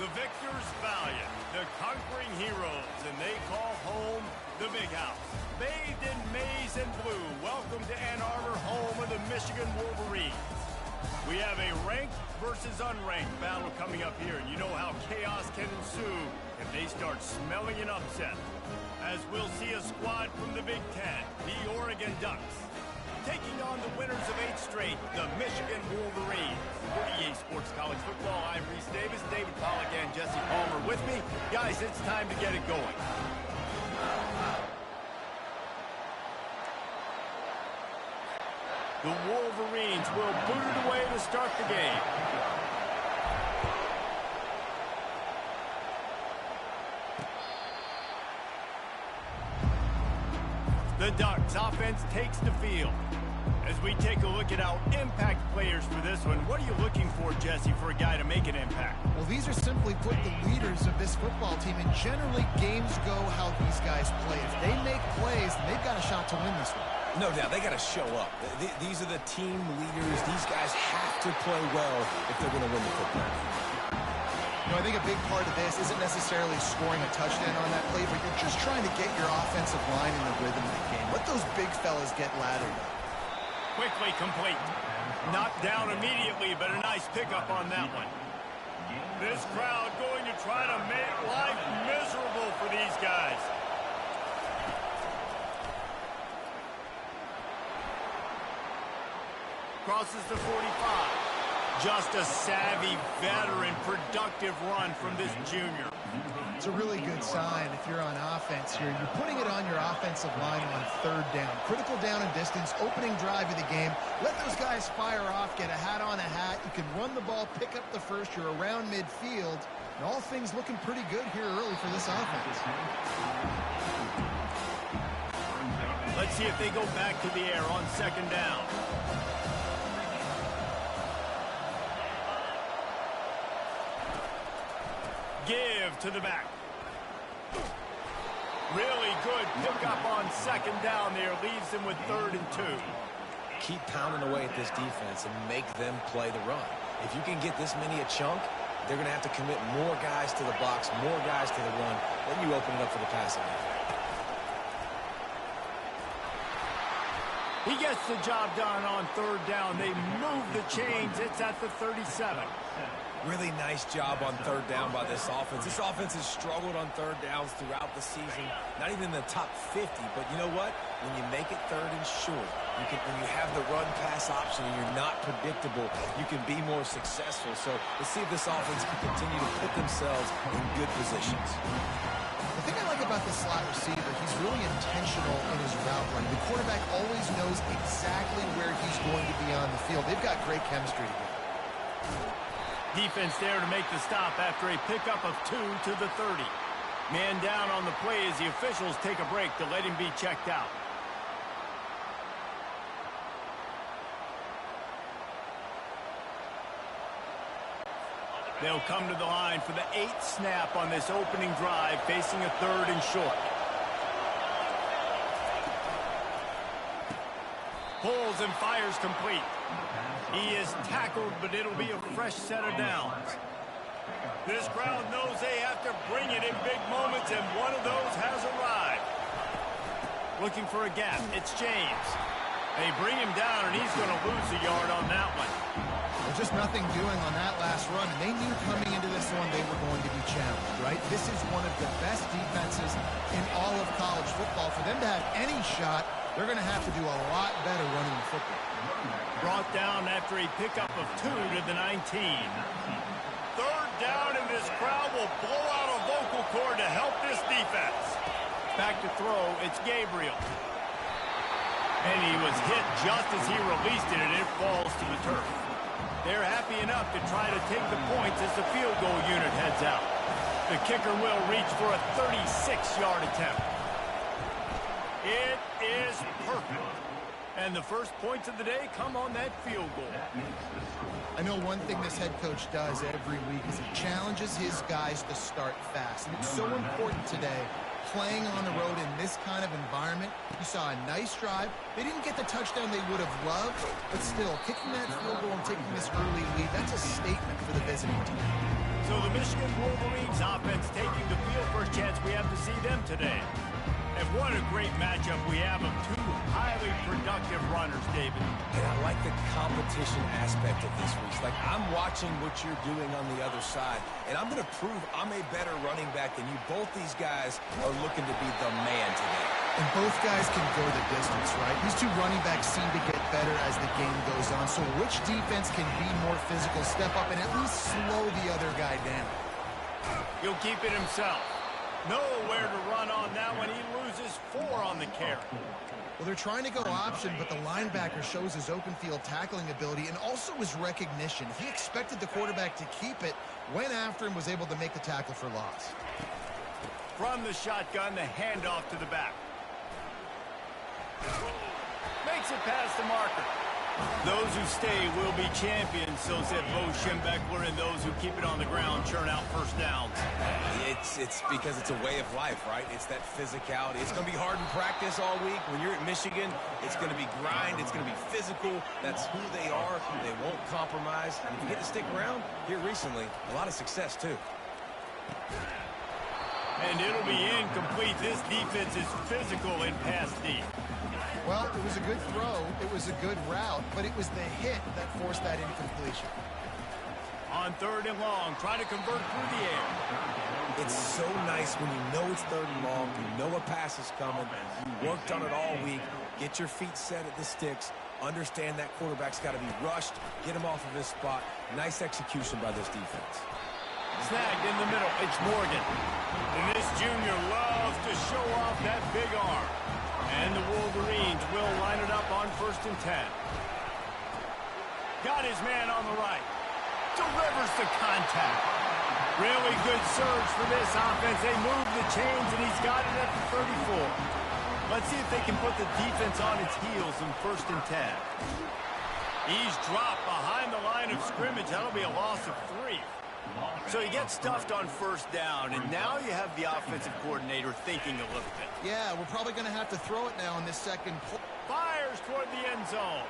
The victors valiant, the conquering heroes, and they call home the Big House. Bathed in maize and blue, welcome to Ann Arbor, home of the Michigan Wolverines. We have a ranked versus unranked battle coming up here, and you know how chaos can ensue if they start smelling an upset. As we'll see a squad from the Big Ten, the Oregon Ducks, taking on the winners of 8 straight, the Michigan Wolverines. For EA Sports College Football, I'm Reese Davis, David Pollack, and Jesse Palmer with me. Guys, it's time to get it going. The Wolverines will boot it away to start the game. The Ducks offense takes the field. As we take a look at our impact players for this one, what are you looking for, Jesse, for a guy to make an impact? Well, these are simply put the leaders of this football team, and generally games go how these guys play. If they make plays, then they've got a shot to win this one. No doubt, they got to show up. These are the team leaders. These guys have to play well if they're going to win the football game. You know, I think a big part of this isn't necessarily scoring a touchdown on that play, but you're just trying to get your offensive line in the rhythm of the game. Let those big fellas get lathered up. Quickly complete. Knocked down immediately, but a nice pickup on that one. This crowd going to try to make life miserable for these guys. Crosses the 45. Just a savvy, veteran, productive run from this junior. It's a really good sign if you're on offense here. You're putting it on your offensive line on 3rd down. Critical down and distance, opening drive of the game. Let those guys fire off, get a hat on a hat. You can run the ball, pick up the first. You're around midfield. And all things looking pretty good here early for this offense. Let's see if they go back to the air on 2nd down. Give to the back. Really good pickup on 2nd down there. Leaves them with 3rd and 2. Keep pounding away at this defense and make them play the run. If you can get this many a chunk, they're going to have to commit more guys to the box, more guys to the run. Then you open it up for the passing game. He gets the job done on 3rd down. They move the chains. It's at the 37. Really nice job on 3rd down by this offense. This offense has struggled on 3rd downs throughout the season. Not even in the top 50, but you know what? When you make it 3rd and short, when you have the run-pass option and you're not predictable, you can be more successful. So let's see if this offense can continue to put themselves in good positions. The thing I like about the slot receiver, he's really intentional in his route running. The quarterback always knows exactly where he's going to be on the field. They've got great chemistry together. Defense there to make the stop after a pickup of 2 to the 30. Man down on the play as the officials take a break to let him be checked out. They'll come to the line for the 8th snap on this opening drive, facing a 3rd and short. Pulls and fires complete. He is tackled, but it'll be a fresh set of downs. This crowd knows they have to bring it in big moments, and one of those has arrived. Looking for a gap. It's James. They bring him down, and he's going to lose a yard on that one. There's just nothing doing on that last run, and they knew coming into this one they were going to be challenged, right? This is one of the best defenses in all of college football. For them to have any shot, they're going to have to do a lot better running the football. Brought down after a pickup of 2 to the 19. 3rd down, and this crowd will blow out a vocal cord to help this defense. Back to throw, it's Gabriel. And he was hit just as he released it, and it falls to the turf. They're happy enough to try to take the points as the field goal unit heads out. The kicker will reach for a 36-yard attempt. It is perfect. And the first points of the day come on that field goal. I know one thing this head coach does every week is he challenges his guys to start fast. And it's so important today playing on the road in this kind of environment. You saw a nice drive. They didn't get the touchdown they would have loved, but still, kicking that field goal and taking this early lead, that's a statement for the visiting team. So the Michigan Wolverines offense taking the field. First chance we have to see them today. And what a great matchup we have of two highly productive runners, David. And I like the competition aspect of this, Reese. Like, I'm watching what you're doing on the other side, and I'm going to prove I'm a better running back than you. Both these guys are looking to be the man today. And both guys can go the distance, right? These two running backs seem to get better as the game goes on. So which defense can be more physical, step up, and at least slow the other guy down? He'll keep it himself. Nowhere to run on that one. He loses 4 on the carry. Well, they're trying to go option, but the linebacker shows his open field tackling ability and also his recognition. He expected the quarterback to keep it, went after him, was able to make the tackle for loss. From the shotgun, the handoff to the back. Makes it past the marker. Those who stay will be champions, so said Bo Schembechler, and those who keep it on the ground churn out first downs. It's because it's a way of life, right? It's that physicality. It's going to be hard in practice all week. When you're at Michigan, it's going to be grind. It's going to be physical. That's who they are. They won't compromise. And if you get to stick around here recently, a lot of success, too. And it'll be incomplete. This defense is physical in pass deep. Well, it was a good throw, it was a good route, but it was the hit that forced that incompletion. On 3rd and long, try to convert through the air. It's so nice when you know it's 3rd and long, you know a pass is coming, you worked on it all week, get your feet set at the sticks, understand that quarterback's got to be rushed, get him off of his spot. Nice execution by this defense. Snagged in the middle, it's Morgan. And this junior loves to show off that big arm. And the Wolverines will line it up on 1st and 10. Got his man on the right. Delivers the contact. Really good surge for this offense. They move the chains, and he's got it at the 34. Let's see if they can put the defense on its heels in 1st and 10. He's dropped behind the line of scrimmage. That'll be a loss of 3. So he gets stuffed on 1st down, and now you have the offensive coordinator thinking a little bit. Yeah, we're probably going to have to throw it now in this second. Fires toward the end zone.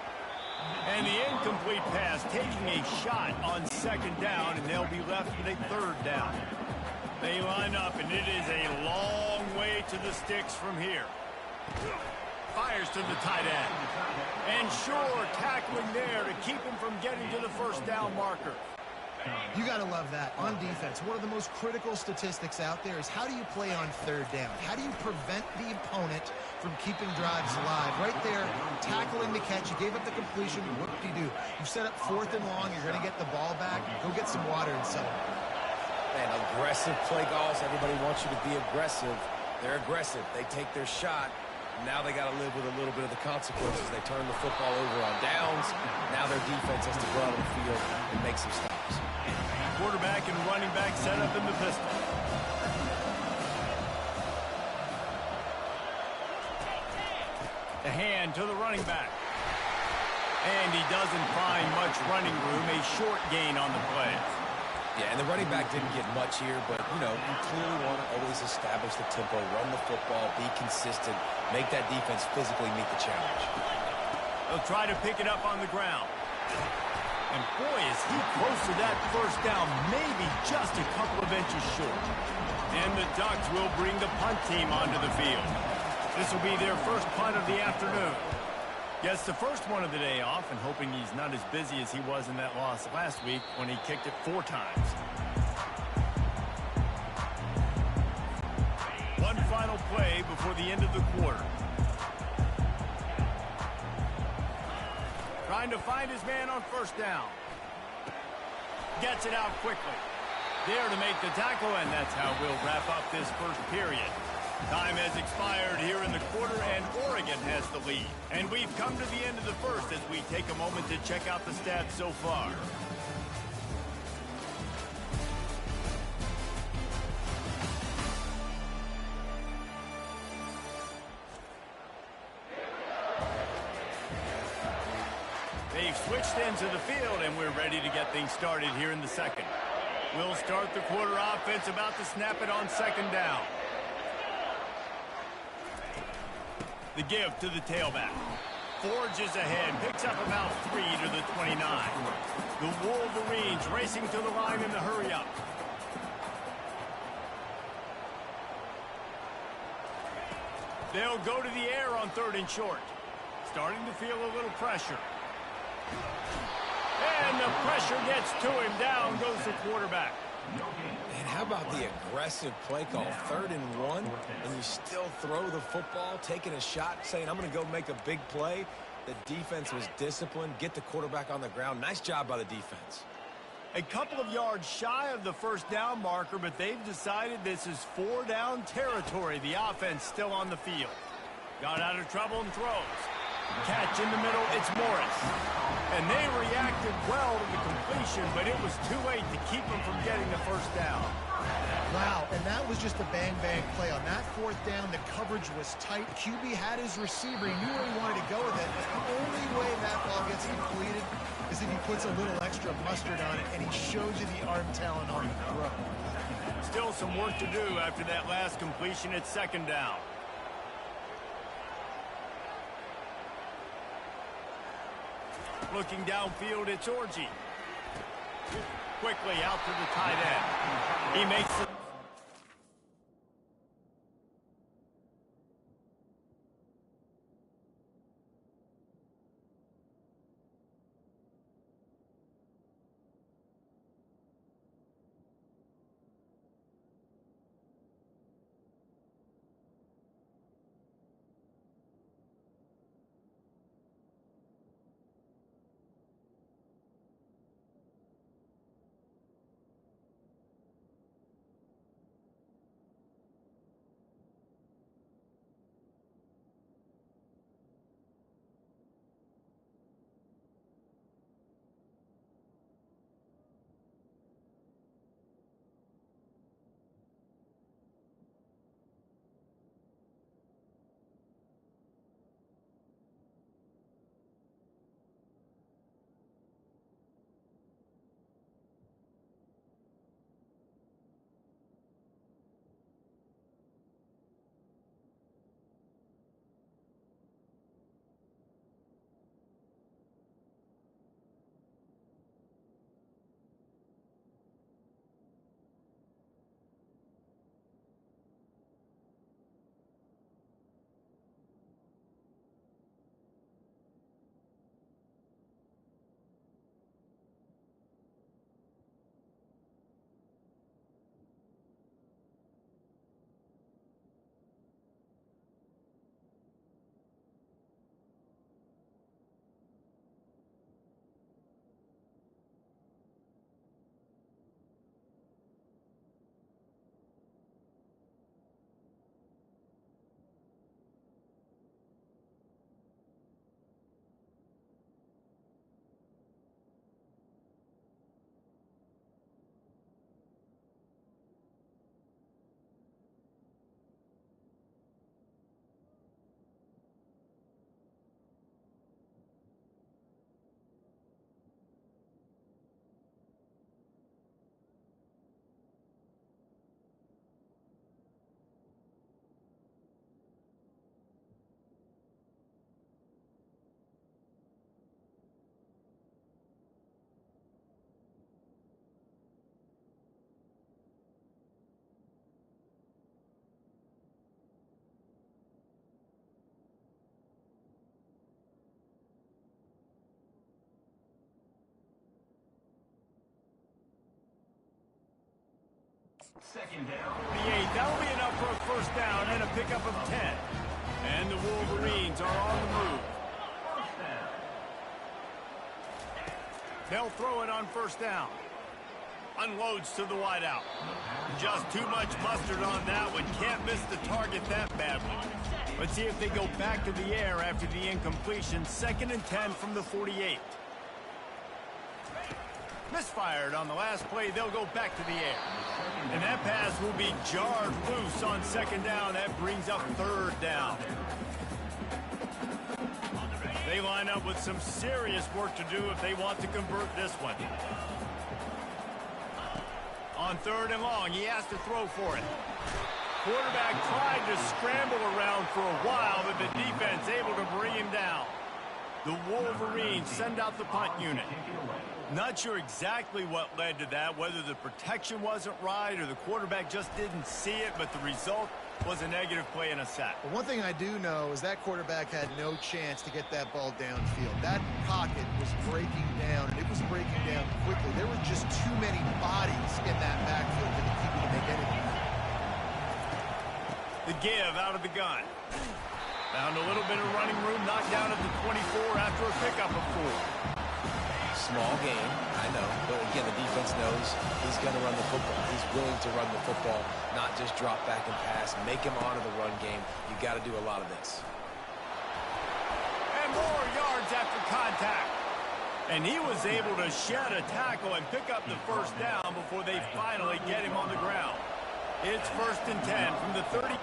And the incomplete pass taking a shot on 2nd down, and they'll be left with a 3rd down. They line up, and it is a long way to the sticks from here. Fires to the tight end. And sure, tackling there to keep him from getting to the 1st down marker. You got to love that. On defense, one of the most critical statistics out there is how do you play on 3rd down? How do you prevent the opponent from keeping drives alive? Right there, tackling the catch. You gave up the completion. What do you do? You set up 4th and long. You're going to get the ball back. Go get some water and settle. Man, aggressive play calls. Everybody wants you to be aggressive. They're aggressive. They take their shot. Now they got to live with a little bit of the consequences. They turn the football over on downs. Now their defense has to go out on the field and make some stops. Quarterback and running back set up in the pistol. The hand to the running back. And he doesn't find much running room. A short gain on the play. Yeah, and the running back didn't get much here, but, you know, you clearly want to always establish the tempo, run the football, be consistent, make that defense physically meet the challenge. They'll try to pick it up on the ground. And boy, is he close to that 1st down, maybe just a couple of inches short. And the Ducks will bring the punt team onto the field. This will be their first punt of the afternoon. Gets the first one of the day off, and hoping he's not as busy as he was in that loss last week when he kicked it 4 times. One final play before the end of the quarter. Trying to find his man on 1st down. Gets it out quickly. There to make the tackle, and that's how we'll wrap up this 1st period. Time has expired here in the quarter, and Oregon has the lead. And we've come to the end of the 1st as we take a moment to check out the stats so far. They've switched into the field, and we're ready to get things started here in the 2nd. We'll start the quarter offense about to snap it on 2nd down. The give to the tailback. Forges ahead, picks up about 3 to the 29. The Wolverines racing to the line in the hurry-up. They'll go to the air on 3rd and short. Starting to feel a little pressure. And the pressure gets to him. Down goes the quarterback. And how about the aggressive play call? 3rd and 1, and you still throw the football, taking a shot, saying, I'm going to go make a big play. The defense was disciplined, get the quarterback on the ground. Nice job by the defense. A couple of yards shy of the 1st down marker, but they've decided this is 4-down territory. The offense still on the field. Got out of trouble and throws. Catch in the middle, it's Morris. And they reacted well to the completion, but it was too late to keep them from getting the 1st down. Wow, and that was just a bang-bang play. On that 4th down, the coverage was tight. QB had his receiver. He knew where he wanted to go with it. The only way that ball gets completed is if he puts a little extra mustard on it, and he shows you the arm talent on the throw. Still some work to do after that last completion at 2nd down. Looking downfield, it's Orji. Quickly out to the tight end. He makes it. Second down. 48. That'll be enough for a 1st down and a pickup of 10. And the Wolverines are on the move. They'll throw it on 1st down. Unloads to the wideout. Just too much mustard on that one. Can't miss the target that badly. Let's see if they go back to the air after the incompletion. 2nd and 10 from the 48. Misfired on the last play. They'll go back to the air. And that pass will be jarred loose on 2nd down. That brings up 3rd down. They line up with some serious work to do if they want to convert this one. On 3rd and long, he has to throw for it. Quarterback tried to scramble around for a while, but the defense able to bring him down. The Wolverines send out the punt unit. Not sure exactly what led to that, whether the protection wasn't right or the quarterback just didn't see it, but the result was a negative play and a sack. But one thing I do know is that quarterback had no chance to get that ball downfield. That pocket was breaking down, and it was breaking down quickly. There were just too many bodies in that backfield for the keeper to make anything happen. The give out of the gun. Found a little bit of running room, knocked down at the 24 after a pickup of 4. Small game, I know, but again, the defense knows he's going to run the football. He's willing to run the football, not just drop back and pass, make him honor the run game. You got to do a lot of this. And more yards after contact. And he was able to shed a tackle and pick up the first down before they finally get him on the ground. It's 1st and 10 from the 30.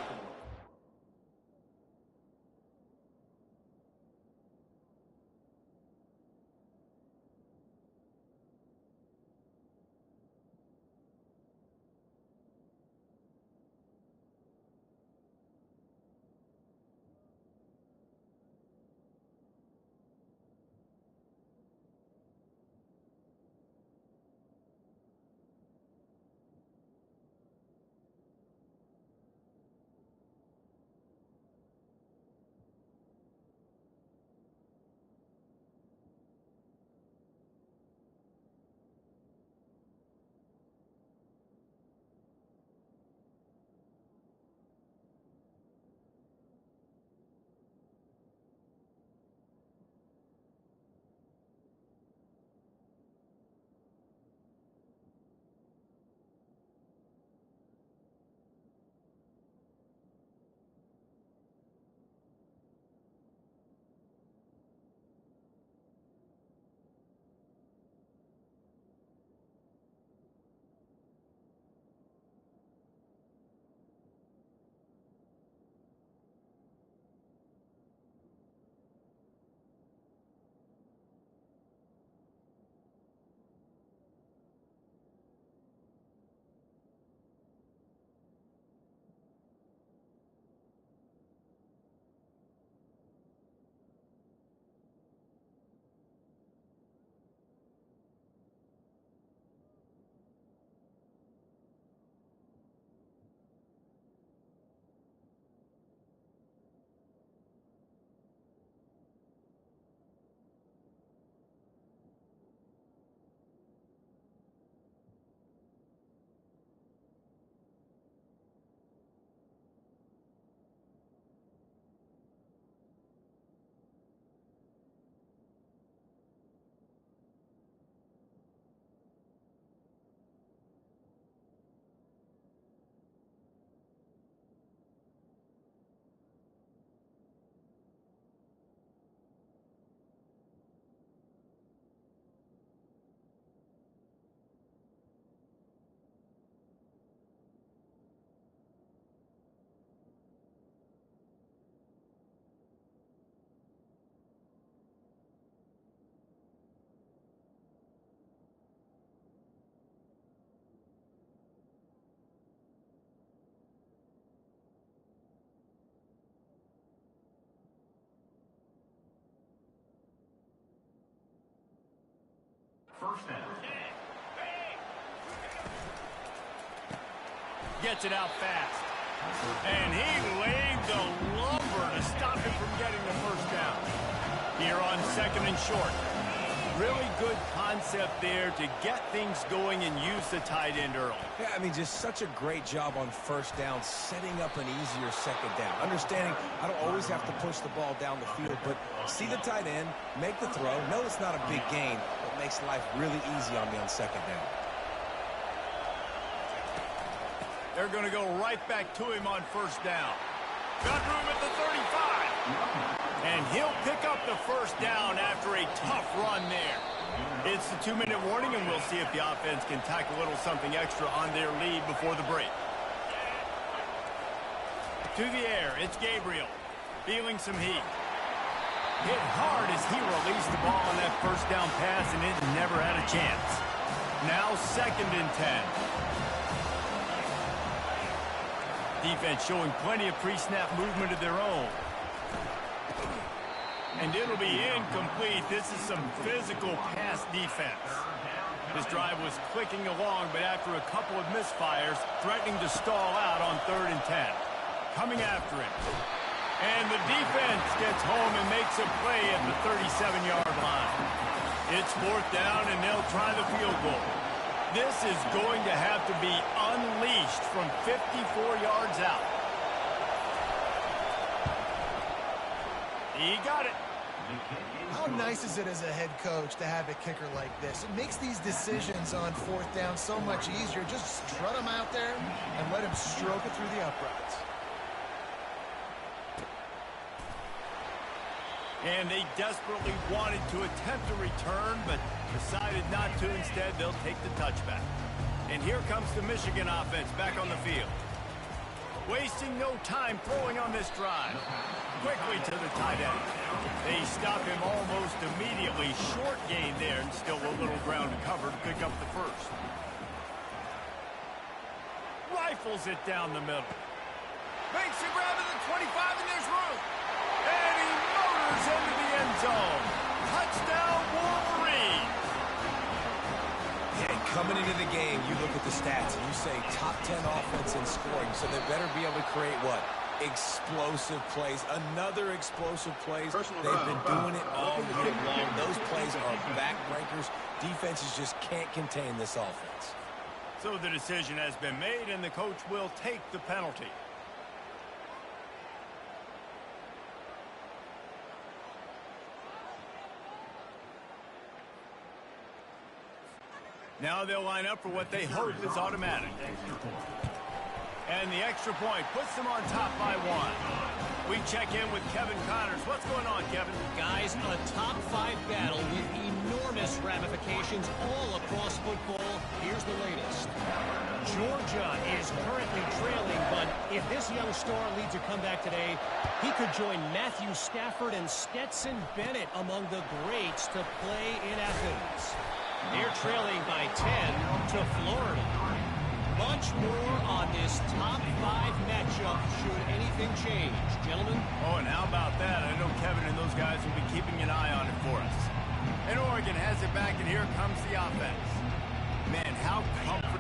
First down. Gets it out fast. And he laid the lumber to stop him from getting the first down. Here on 2nd and short. Really good concept there to get things going and use the tight end early. Yeah, I mean, just such a great job on first down, setting up an easier second down. Understanding I don't always have to push the ball down the field, but see the tight end, make the throw. No, it's not a big gain, but makes life really easy on me on second down. They're going to go right back to him on first down. Got room at the 35. And he'll pick up the first down after a tough run there. It's the 2-minute warning, and we'll see if the offense can tack a little something extra on their lead before the break. To the air, it's Gabriel. Feeling some heat. Hit hard as he released the ball on that first down pass, and it never had a chance. Now 2nd and 10. Defense showing plenty of pre-snap movement of their own. And it'll be incomplete. This is some physical pass defense. This drive was clicking along, but after a couple of misfires, threatening to stall out on 3rd and 10. Coming after it. And the defense gets home and makes a play at the 37-yard line. It's 4th down, and they'll try the field goal. This is going to have to be unleashed from 54 yards out. He got it. How nice is it as a head coach to have a kicker like this? It makes these decisions on 4th down so much easier. Just strut him out there and let him stroke it through the uprights. And they desperately wanted to attempt a return, but decided not to. Instead, they'll take the touchback. And here comes the Michigan offense back on the field. Wasting no time throwing on this drive. Quickly to the tight end. They stop him almost immediately. Short gain there, and still a little ground to cover to pick up the first. Rifles it down the middle. Makes a grab at the 25, and there's room. And he motors into the end zone. Touchdown, Wolverines. Yeah, coming into the game, you look at the stats and you say top 10 offense in scoring, so they better be able to create what? Explosive plays. Another explosive plays. They've been doing it all year long. Those plays are backbreakers. Defenses just can't contain this offense. So the decision has been made, and the coach will take the penalty. Now they'll line up for what they hope is automatic. And the extra point puts them on top by 1. We check in with Kevin Connors. What's going on, Kevin? Guys, a top 5 battle with enormous ramifications all across football. Here's the latest. Georgia is currently trailing, but if this young star leads a comeback today, he could join Matthew Stafford and Stetson Bennett among the greats to play in Athens. They're trailing by 10 to Florida. Much more on this top 5 matchup should anything change. Gentlemen? Oh, and how about that? I know Kevin and those guys will be keeping an eye on it for us. And Oregon has it back, and here comes the offense. Man, how comfortable.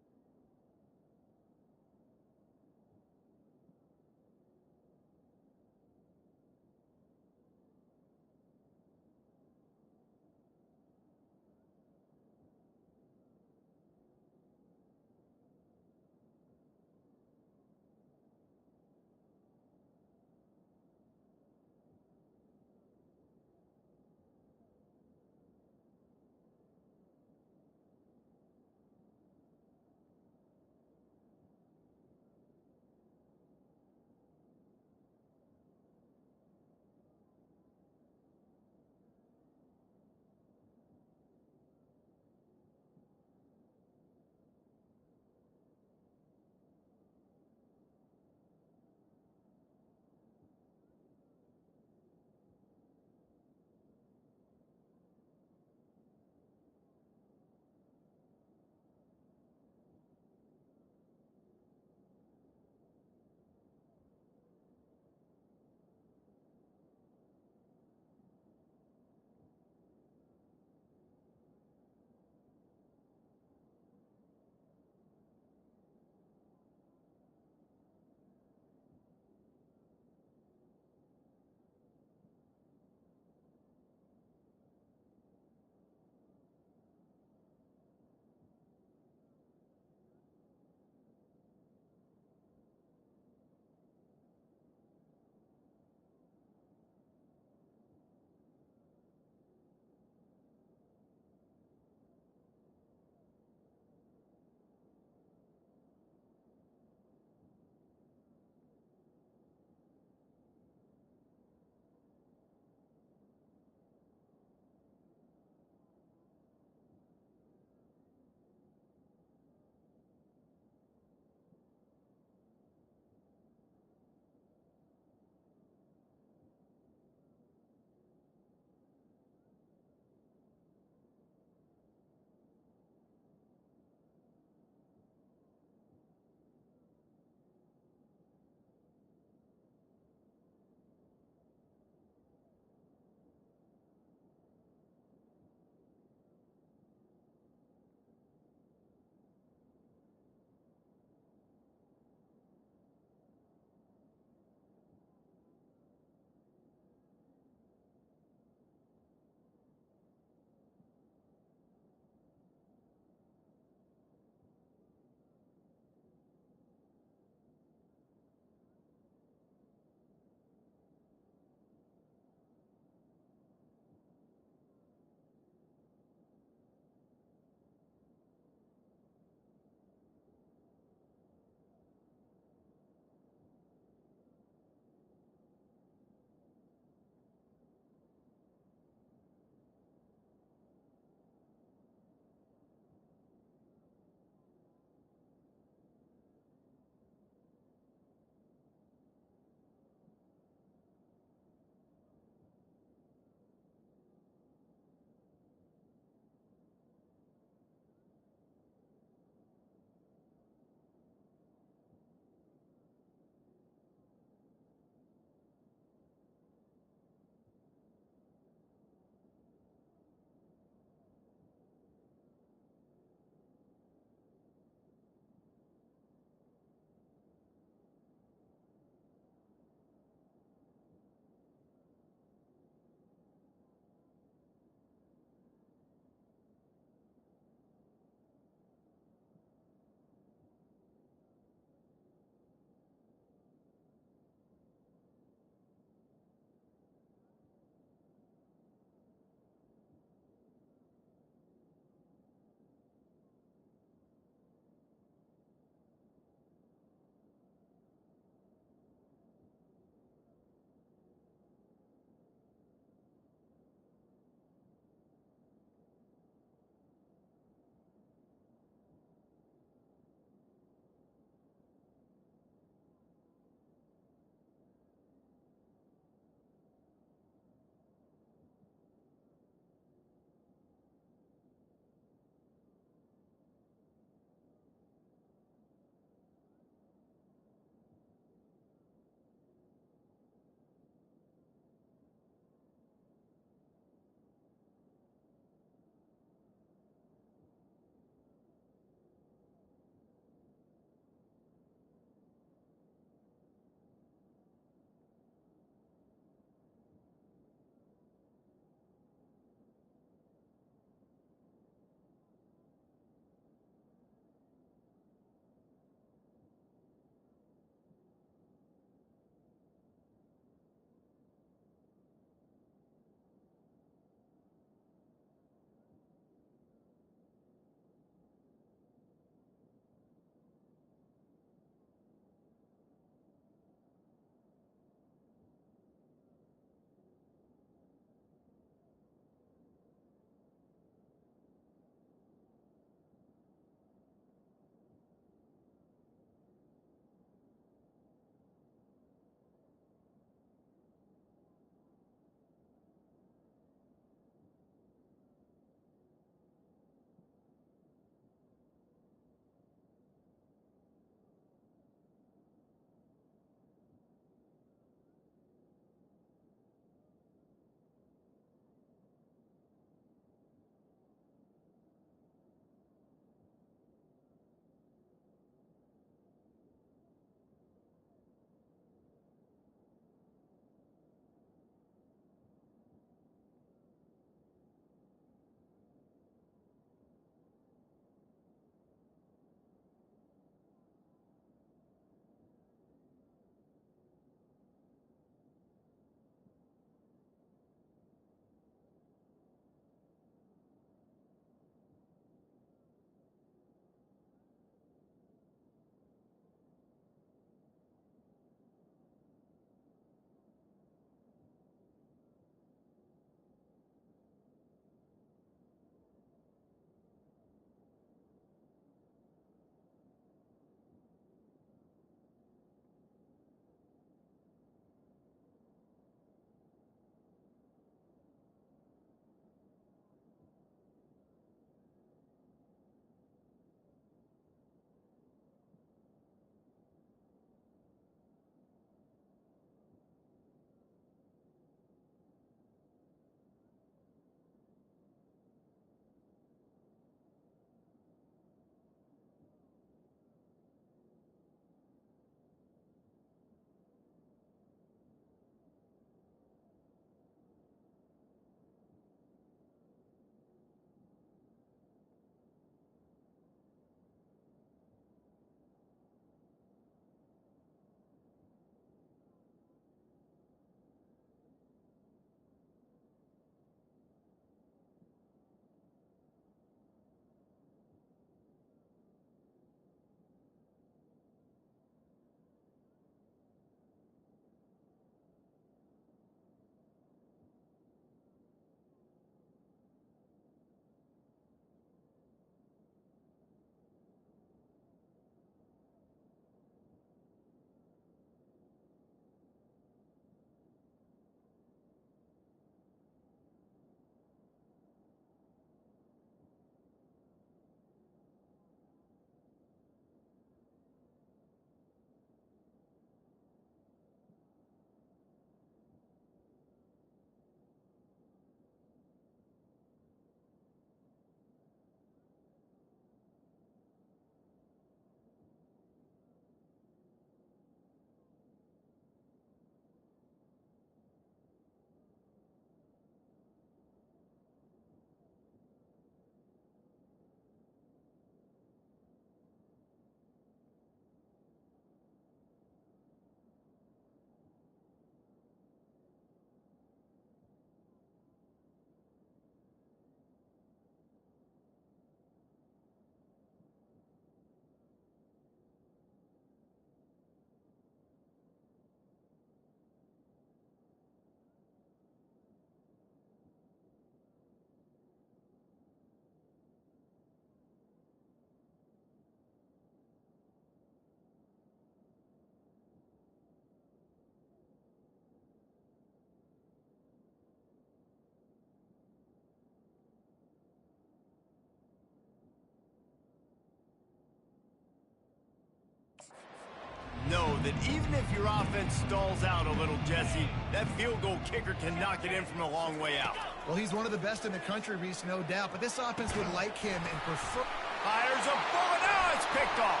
that even if your offense stalls out a little, Jesse, that field goal kicker can knock it in from a long way out. Well, he's one of the best in the country, Reese, no doubt. But this offense would like him and prefer... Fires a bullet. Now it's picked off.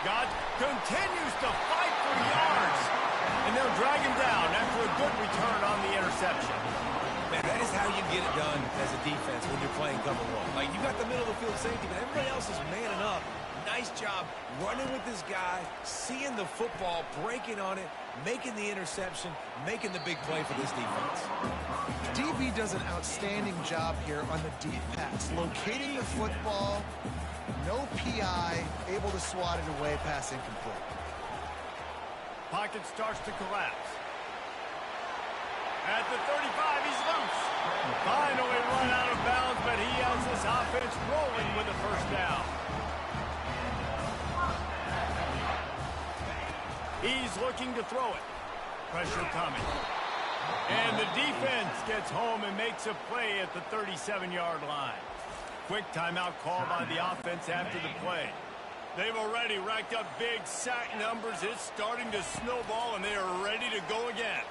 God continues to fight for yards. And they'll drag him down after a good return on the interception. Man, that is how you get it done as a defense when you're playing cover one. Like, you got the middle of the field safety, but everybody else is manning up. Nice job running with this guy, seeing the football, breaking on it, making the interception, making the big play for this defense. DB does an outstanding job here on the deep pass, locating the football, no PI, able to swat it away, pass incomplete. Pocket starts to collapse. At the 35, he's loose. Finally run out of bounds, but he has this offense rolling with a first down. He's looking to throw it. Pressure coming. And the defense gets home and makes a play at the 37-yard line. Quick timeout call by the offense after the play. They've already racked up big sack numbers. It's starting to snowball, and they are ready to go again.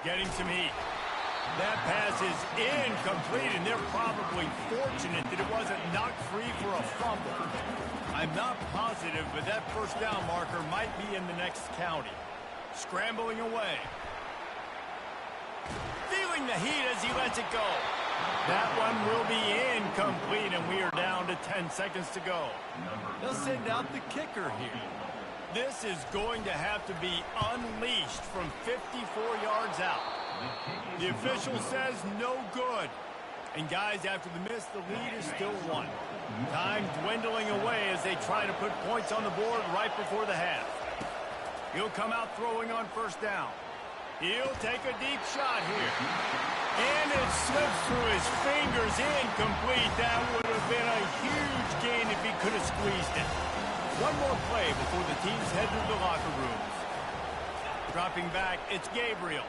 Getting some heat. That pass is incomplete, and they're probably fortunate that it wasn't knocked free for a fumble. I'm not positive, but that first down marker might be in the next county. Scrambling away. Feeling the heat as he lets it go. That one will be incomplete, and we are down to 10 seconds to go. They'll send out the kicker here. This is going to have to be unleashed from 54 yards out. The official says no good. And guys, after the miss, the lead is still one. Time dwindling away as they try to put points on the board right before the half. He'll come out throwing on first down. He'll take a deep shot here. And it slips through his fingers, incomplete. That would have been a huge gain if he could have squeezed it. One more play before the teams head to the locker rooms. Dropping back, it's Gabriel.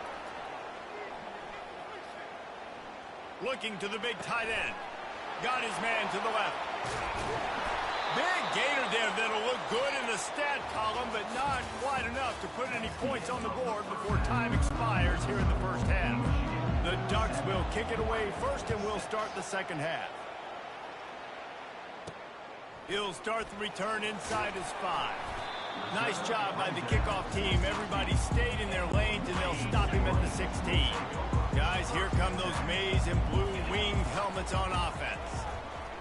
Looking to the big tight end. Got his man to the left. Big gainer there that'll look good in the stat column, but not quite enough to put any points on the board before time expires here in the first half. The Ducks will kick it away first, and we'll start the second half. He'll start the return inside his 5. Nice job by the kickoff team. Everybody stayed in their lanes, and they'll stop him at the 16. Guys, here come those maize and blue winged helmets on offense.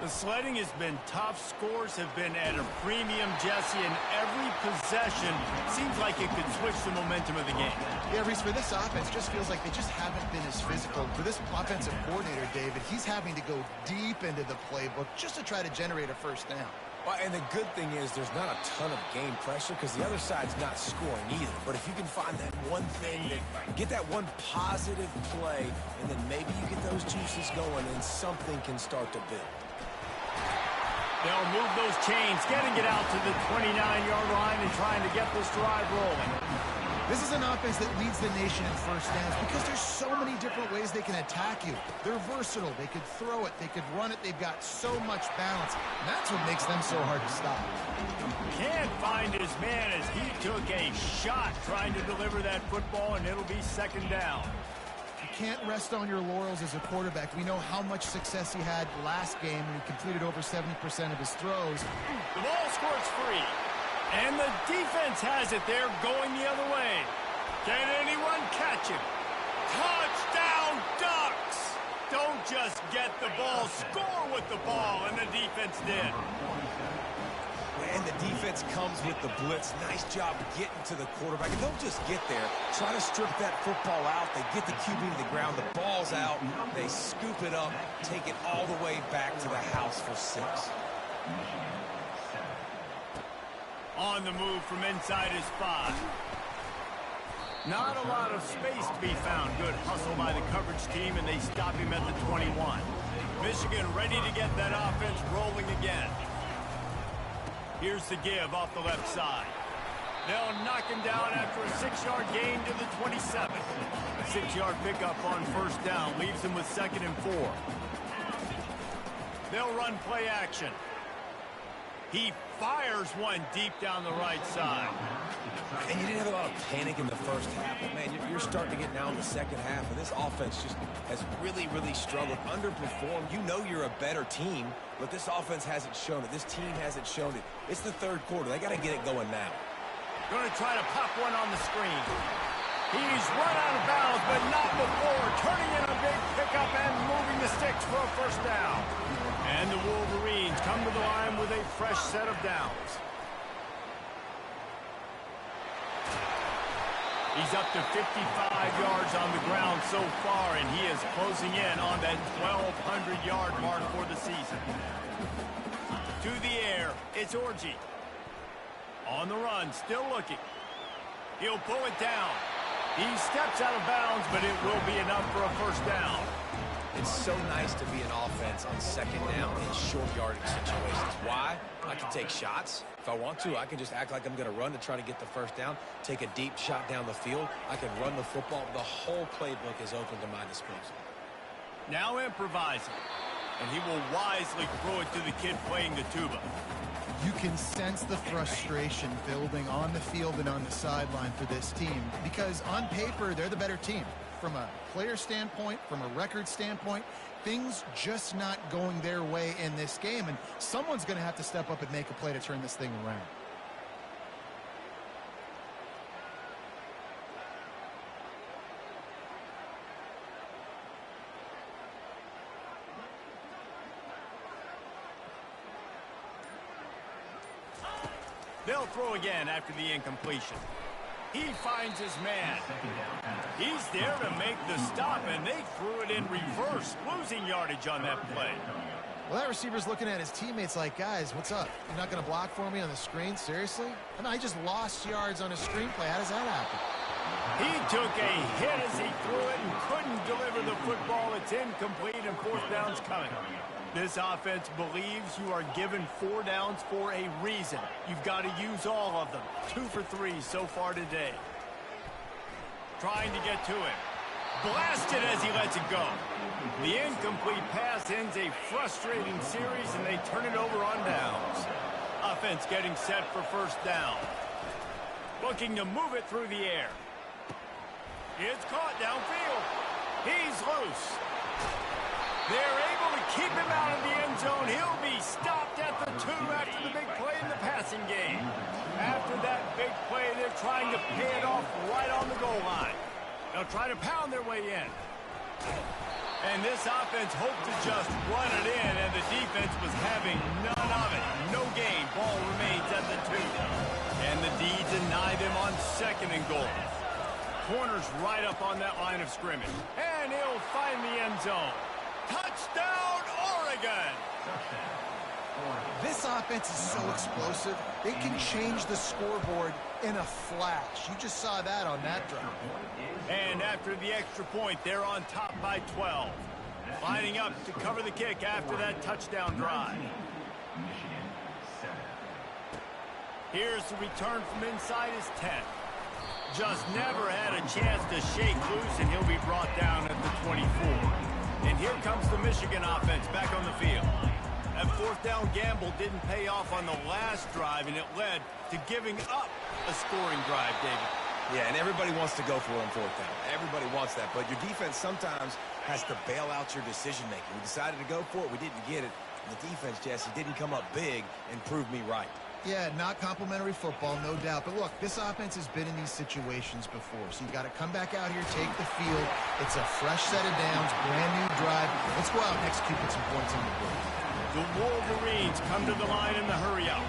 The sledding has been tough. Scores have been at a premium, Jesse, and every possession seems like it could switch the momentum of the game. Yeah, Reese, for this offense, just feels like they just haven't been as physical. For this offensive coordinator, David, he's having to go deep into the playbook just to try to generate a first down. Well, and the good thing is there's not a ton of game pressure because the other side's not scoring either. But if you can find that one thing, get that one positive play, and then maybe you get those juices going and something can start to build. They'll move those chains, getting it out to the 29-yard line and trying to get this drive rolling. This is an offense that leads the nation in first downs because there's so many different ways they can attack you. They're versatile. They could throw it. They could run it. They've got so much balance. And that's what makes them so hard to stop. Can't find his man as he took a shot trying to deliver that football, and it'll be second down. You can't rest on your laurels as a quarterback. We know how much success he had last game when he completed over 70% of his throws. The ball squirts free. And the defense has it there going the other way. Can anyone catch him? Touchdown, Ducks! Don't just get the ball, score with the ball, and the defense did. And the defense comes with the blitz. Nice job getting to the quarterback. And don't just get there. Try to strip that football out. They get the QB to the ground. The ball's out. They scoop it up, take it all the way back to the house for 6. On the move from inside his 5. Not a lot of space to be found. Good hustle by the coverage team, and they stop him at the 21. Michigan ready to get that offense rolling again. Here's the give off the left side. They'll knock him down after a 6-yard gain to the 27. A 6-yard pickup on first down leaves him with 2nd and 4. They'll run play action. He fires one deep down the right side. And you didn't have a lot of panic in the first half, but man, you're starting to get now in the second half, and this offense just has really, really struggled, underperformed. You know you're a better team, but this offense hasn't shown it. This team hasn't shown it. It's the third quarter. They got to get it going now. Going to try to pop one on the screen. He's run out of bounds, but not before turning in a big pickup and moving the sticks for a first down. And the Wolverines come to the line with a fresh set of downs. He's up to 55 yards on the ground so far, and he is closing in on that 1,200-yard mark for the season. To the air, it's Orji. On the run, still looking. He'll pull it down. He steps out of bounds, but it will be enough for a first down. It's so nice to be an offense on second down in short yardage situations. Why? I can take shots. If I want to, I can just act like I'm going to run to try to get the first down, take a deep shot down the field. I can run the football. The whole playbook is open to my disposal. Now improvising, and he will wisely throw it to the kid playing the tuba. You can sense the frustration building on the field and on the sideline for this team because on paper, they're the better team. From a player standpoint, from a record standpoint, things just not going their way in this game, and someone's going to have to step up and make a play to turn this thing around. They'll throw again after the incompletion. He finds his man. He's there to make the stop, and they threw it in reverse, losing yardage on that play. Well, that receiver's looking at his teammates like, guys, what's up? You're not going to block for me on the screen? Seriously? I mean, I just lost yards on a screen play. How does that happen? He took a hit as he threw it and couldn't deliver the football. It's incomplete, and fourth down's coming. This offense believes you are given 4 downs for a reason. You've got to use all of them. 2 for 3 so far today. Trying to get to him. Blasted as he lets it go. The incomplete pass ends a frustrating series, and they turn it over on downs. Offense getting set for first down. Looking to move it through the air. It's caught downfield. He's loose. They're able to keep him out of the end zone. He'll be stopped at the 2 after the big play in the passing game. After that big play, they're trying to pay it off right on the goal line. They'll try to pound their way in. And this offense hoped to just run it in, and the defense was having none of it. No gain. Ball remains at the 2. And the D deny them on 2nd and goal. Corner's right up on that line of scrimmage. And he'll find the end zone. Touchdown, Oregon! This offense is so explosive, they can change the scoreboard in a flash. You just saw that on that drive. And after the extra point, they're on top by 12. Lining up to cover the kick after that touchdown drive. Here's the return from inside his 10. Just never had a chance to shake loose, and he'll be brought down at the 24. And here comes the Michigan offense back on the field. That fourth down gamble didn't pay off on the last drive, and it led to giving up a scoring drive, David. Yeah, and everybody wants to go for it on fourth down. Everybody wants that, but your defense sometimes has to bail out your decision-making. We decided to go for it. We didn't get it. And the defense, Jesse, didn't come up big and prove me right. Yeah, not complimentary football, no doubt. But look, this offense has been in these situations before. So you've got to come back out here, take the field. It's a fresh set of downs, brand new drive. Let's go out and execute with some points on the board. The Wolverines come to the line in the hurry-up.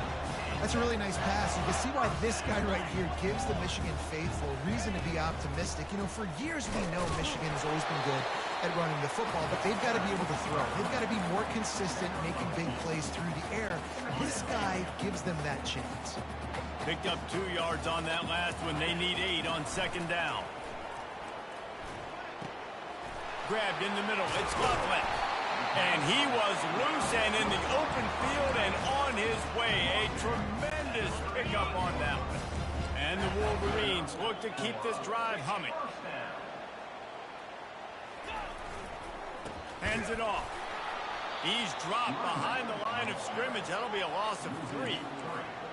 That's a really nice pass. You can see why this guy right here gives the Michigan faithful reason to be optimistic. You know, for years we know Michigan has always been good at running the football, but they've got to be able to throw. They've got to be more consistent, making big plays through the air. This guy gives them that chance. Picked up 2 yards on that last one. They need 8 on 2nd down. Grabbed in the middle. It's Loveland. And he was loose and in the open field and on his way. A tremendous pickup on that one. And the Wolverines look to keep this drive humming. Hands it off. He's dropped behind the line of scrimmage. That'll be a loss of 3.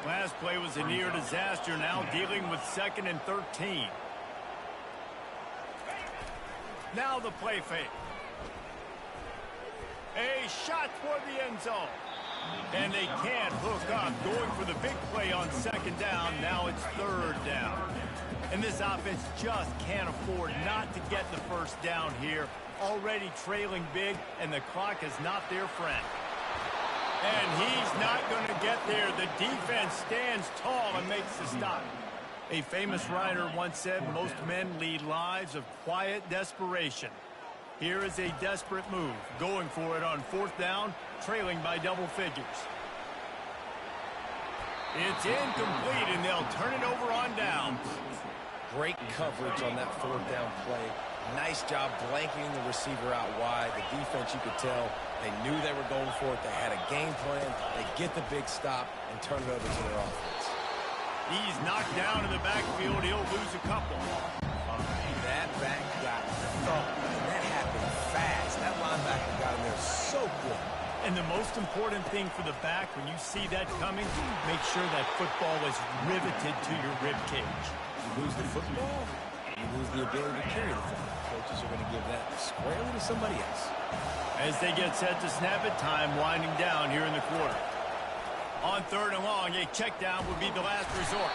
Last play was a near disaster, now dealing with 2nd and 13. Now the play fake. A shot toward the end zone. And they can't hook up, going for the big play on 2nd down. Now it's 3rd down. And this offense just can't afford not to get the 1st down here. Already trailing big, and the clock is not their friend. And he's not going to get there. The defense stands tall and makes the stop. A famous writer once said, most men lead lives of quiet desperation. Here is a desperate move, going for it on 4th down, trailing by double figures. It's incomplete, and they'll turn it over on downs. Great coverage on that 4th down play. Nice job blanketing the receiver out wide. The defense, you could tell, they knew they were going for it. They had a game plan. They get the big stop and turn it over to their offense. He's knocked down in the backfield. He'll lose a couple. That back got thumped, and that happened fast. That linebacker got in there so quick. And the most important thing for the back, when you see that coming, make sure that football is riveted to your rib cage. You lose the football, you lose the ability to carry the football. Coaches are going to give that squarely to somebody else. As they get set to snap it, time winding down here in the quarter. On 3rd and long, a check down would be the last resort.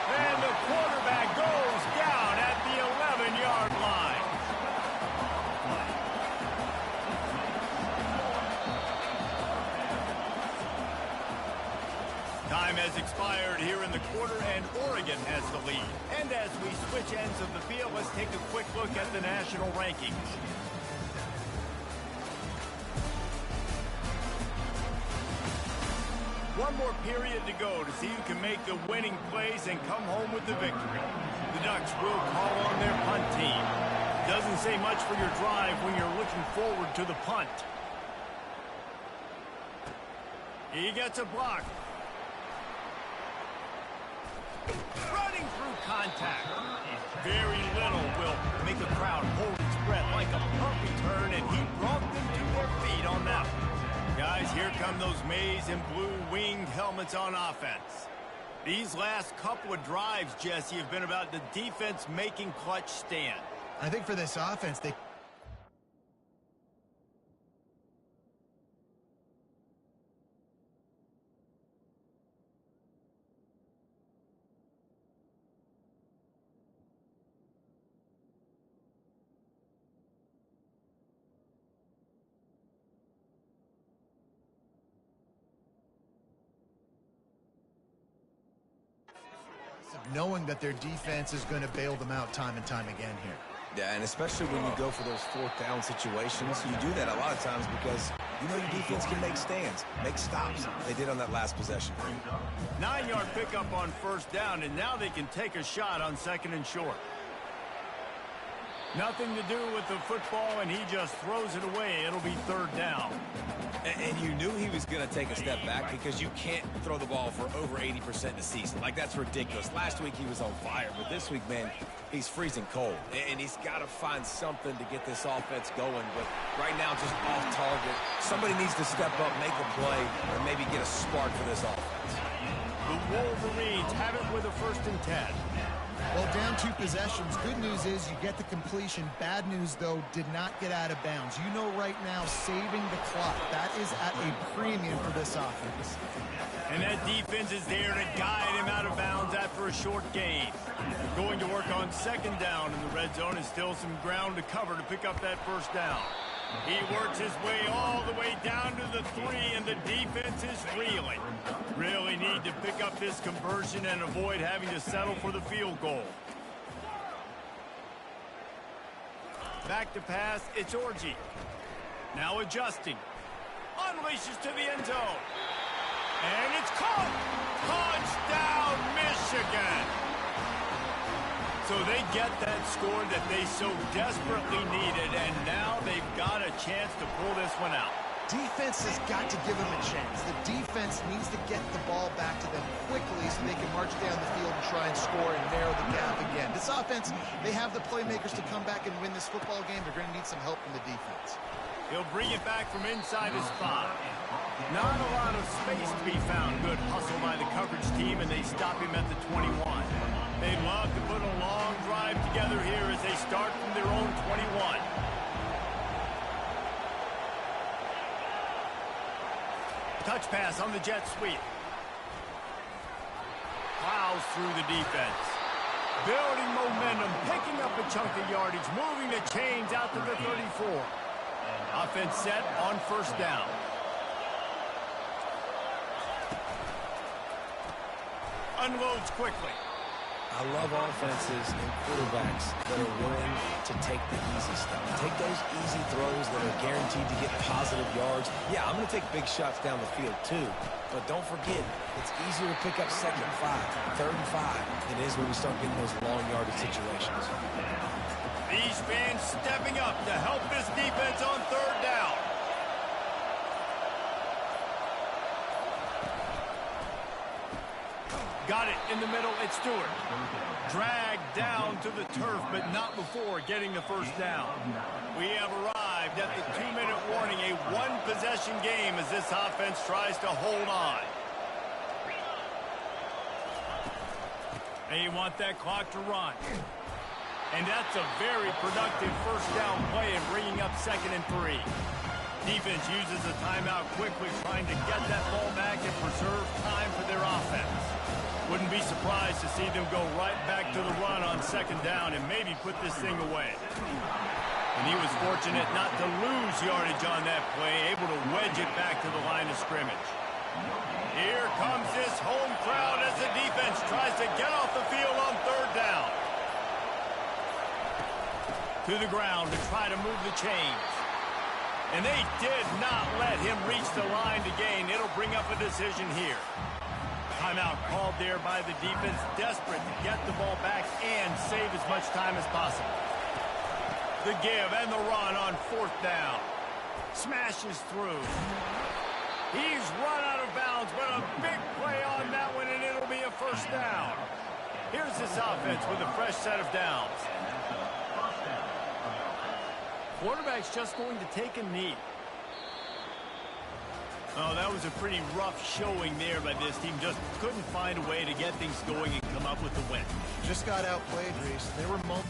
And the quarterback goes down at the 11-yard line. Time has expired here in the quarter, and Oregon has the lead. And as we switch ends of the field, let's take a quick look at the national rankings. One more period to go to see who can make the winning plays and come home with the victory. The Ducks will call on their punt team. Doesn't say much for your drive when you're looking forward to the punt. He gets a block. Running through contact. Very little will make a crowd hold its breath like a punt return, and he brought them to their feet on that one. Guys, here come those maize and blue winged helmets on offense. These last couple of drives, Jesse, have been about the defense making clutch stand. I think for this offense, they... knowing that their defense is going to bail them out time and time again here. Yeah, and especially when you go for those 4th down situations, you do that a lot of times because you know your defense can make stands, make stops. They did on that last possession. 9-yard pickup on 1st down, and now they can take a shot on 2nd and short. Nothing to do with the football, and he just throws it away. It'll be 3rd down. And you knew he was going to take a step back because you can't throw the ball for over 80% in the season. Like, that's ridiculous. Last week he was on fire, but this week, man, he's freezing cold. And he's got to find something to get this offense going. But right now, just off target. Somebody needs to step up, make a play, or maybe get a spark for this offense. The Wolverines have it with a 1st and 10. Well, down 2 possessions. Good news is you get the completion. Bad news, though, did not get out of bounds. You know right now, saving the clock, that is at a premium for this offense. And that defense is there to guide him out of bounds after a short gain. Going to work on 2nd down in the red zone, is still some ground to cover to pick up that 1st down. He works his way all the way down to the 3, and the defense is reeling. Really need to pick up this conversion and avoid having to settle for the field goal. Back to pass, it's Orji. Now adjusting. Unleashes to the end zone. And it's caught. Touchdown, Michigan. So they get that score that they so desperately needed, and now they've got a chance to pull this one out. Defense has got to give them a chance. The defense needs to get the ball back to them quickly so they can march down the field and try and score and narrow the gap again. This offense, they have the playmakers to come back and win this football game. They're going to need some help from the defense. He'll bring it back from inside his 5. Not a lot of space to be found. Good hustle by the coverage team, and they stop him at the 21. They'd love to put a long drive together here as they start from their own 21. Touch pass on the jet sweep. Plows through the defense. Building momentum, picking up a chunk of yardage, moving the chains out to the 34. Offense set on first down. Unloads quickly. I love offenses and quarterbacks that are willing to take the easy stuff. Take those easy throws that are guaranteed to get positive yards. Yeah, I'm going to take big shots down the field too. But don't forget, it's easier to pick up 2nd and 5, 3rd and 5 than it is when we start getting those long yardage situations. These fans stepping up to help this defense on 3rd down. Got it in the middle. It's Stewart. Dragged down to the turf, but not before getting the first down. We have arrived at the 2-minute warning, a one-possession game as this offense tries to hold on. They want that clock to run. And that's a very productive first down play in bringing up 2nd and 3. Defense uses a timeout quickly, trying to get that ball back and preserve time for their offense. Wouldn't be surprised to see them go right back to the run on 2nd down and maybe put this thing away. And he was fortunate not to lose yardage on that play, able to wedge it back to the line of scrimmage. Here comes this home crowd as the defense tries to get off the field on 3rd down. To the ground to try to move the chains. And they did not let him reach the line to gain. It'll bring up a decision here. Timeout called there by the defense, desperate to get the ball back and save as much time as possible. The give and the run on 4th down. Smashes through. He's run out of bounds, but a big play on that one, and it'll be a first down. Here's this offense with a fresh set of downs. Quarterback's just going to take a knee. Oh, that was a pretty rough showing there by this team. Just couldn't find a way to get things going and come up with the win. Just got outplayed, Reese. There were moments.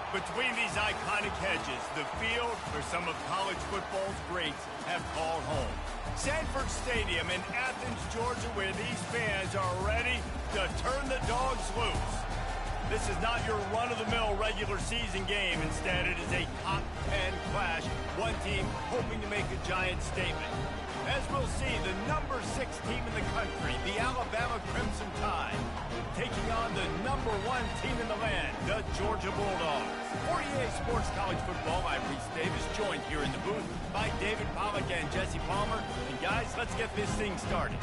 Between these iconic hedges, the field where some of college football's greats have called home. Sanford Stadium in Athens, Georgia, where these fans are ready to turn the dogs loose. This is not your run-of-the-mill regular season game. Instead, it is a top 10 clash. One team hoping to make a giant statement. As we'll see, the number 6 team in the country, the Alabama Crimson Tide, taking on the number 1 team in the land, the Georgia Bulldogs. For EA Sports College Football, I'm Reese Davis, joined here in the booth by David Pollack and Jesse Palmer. And guys, let's get this thing started.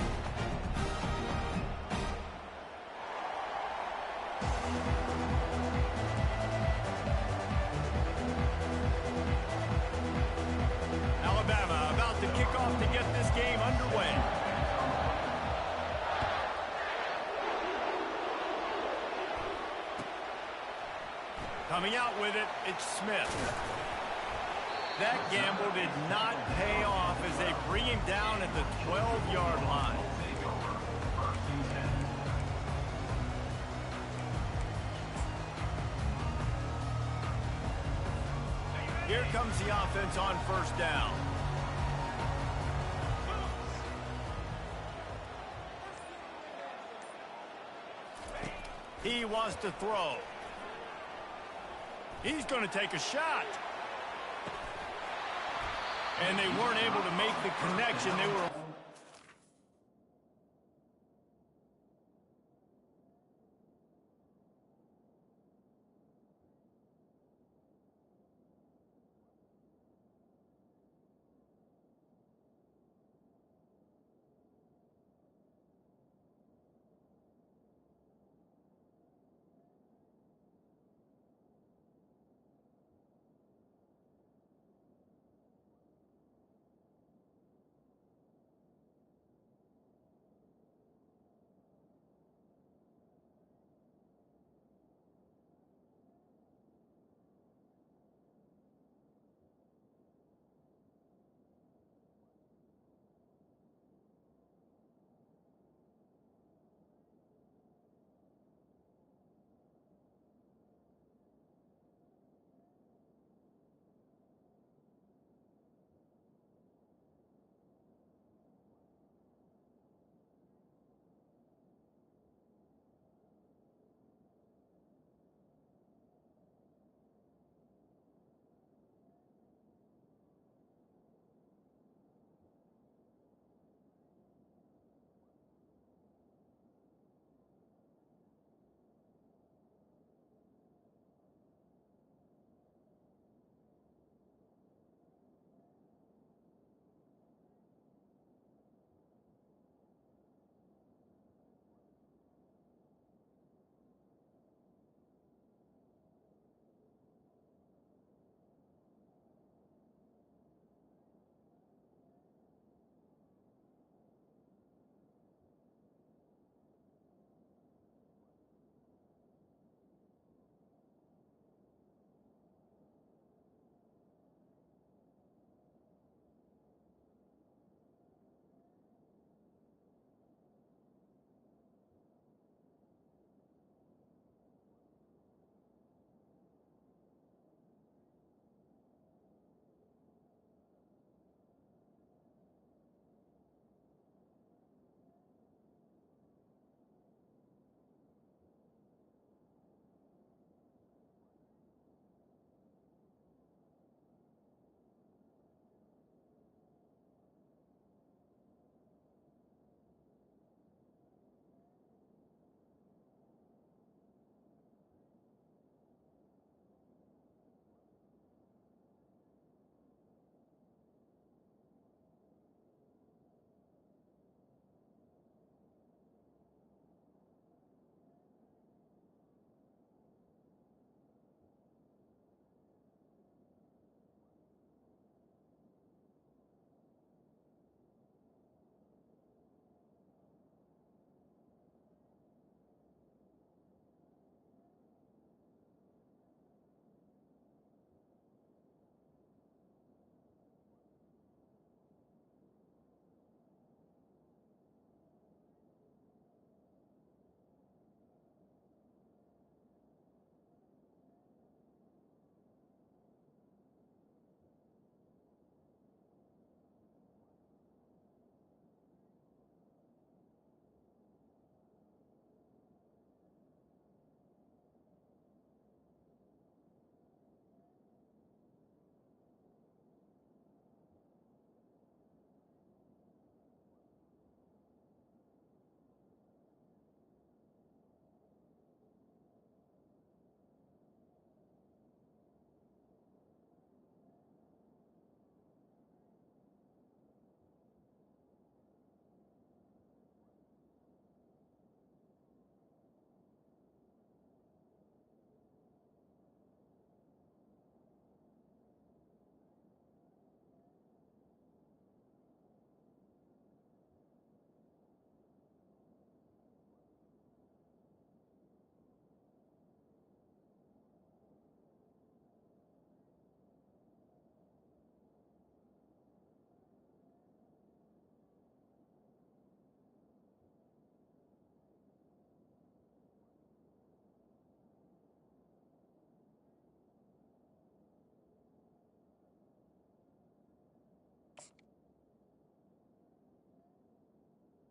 Alabama about to kick off to get this game underway. Coming out with it, it's Smith. That gamble did not pay off as they bring him down at the 12-yard line. Here comes the offense on first down. He wants to throw. He's going to take a shot. And they weren't able to make the connection. They were...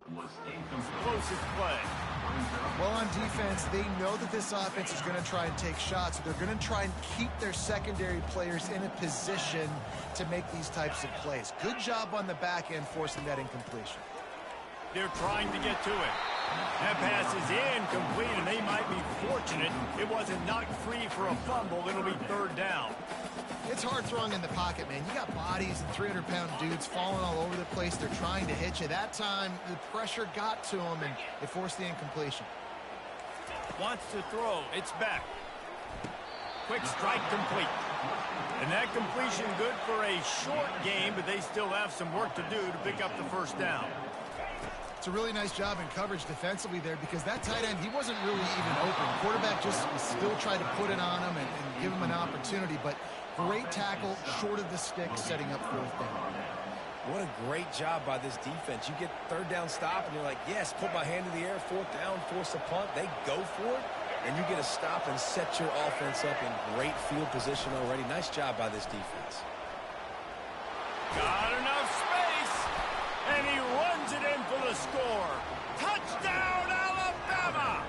Explosive play. Well, on defense, they know that this offense is going to try and take shots. So they're going to try and keep their secondary players in a position to make these types of plays. Good job on the back end forcing that incompletion. They're trying to get to it. That pass is incomplete, and they might be fortunate it wasn't knocked free for a fumble. It'll be third down. It's hard throwing in the pocket, man. You got bodies and 300-pound dudes falling all over the place. They're trying to hit you. That time, the pressure got to them, and it forced the incompletion. Wants to throw. It's back. Quick strike complete. And that completion good for a short game, but they still have some work to do to pick up the first down. It's a really nice job in coverage defensively there because that tight end, he wasn't really even open. Quarterback just still tried to put it on him and give him an opportunity, but great tackle short of the stick setting up fourth down. What a great job by this defense. You get third down stop, and you're like, yes, put my hand in the air, fourth down, force a punt. They go for it, and you get a stop and set your offense up in great field position already. Nice job by this defense. Got enough space, and he runs it in for the score. Touchdown, Alabama!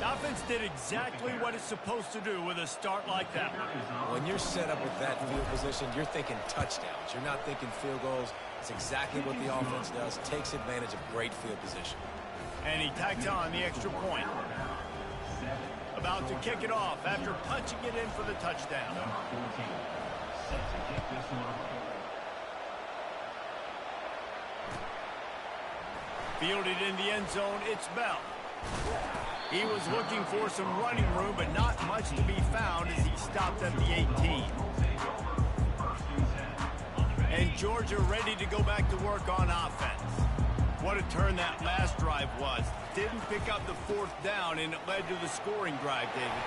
The offense did exactly what it's supposed to do with a start like that. When you're set up with that field position, you're thinking touchdowns. You're not thinking field goals. It's exactly what the offense does. Takes advantage of great field position. And he tacked on the extra point. About to kick it off after punching it in for the touchdown. Fielded in the end zone, it's Bell. He was looking for some running room, but not much to be found as he stopped at the 18. And Georgia ready to go back to work on offense. What a turn that last drive was. Didn't pick up the fourth down, and it led to the scoring drive, David.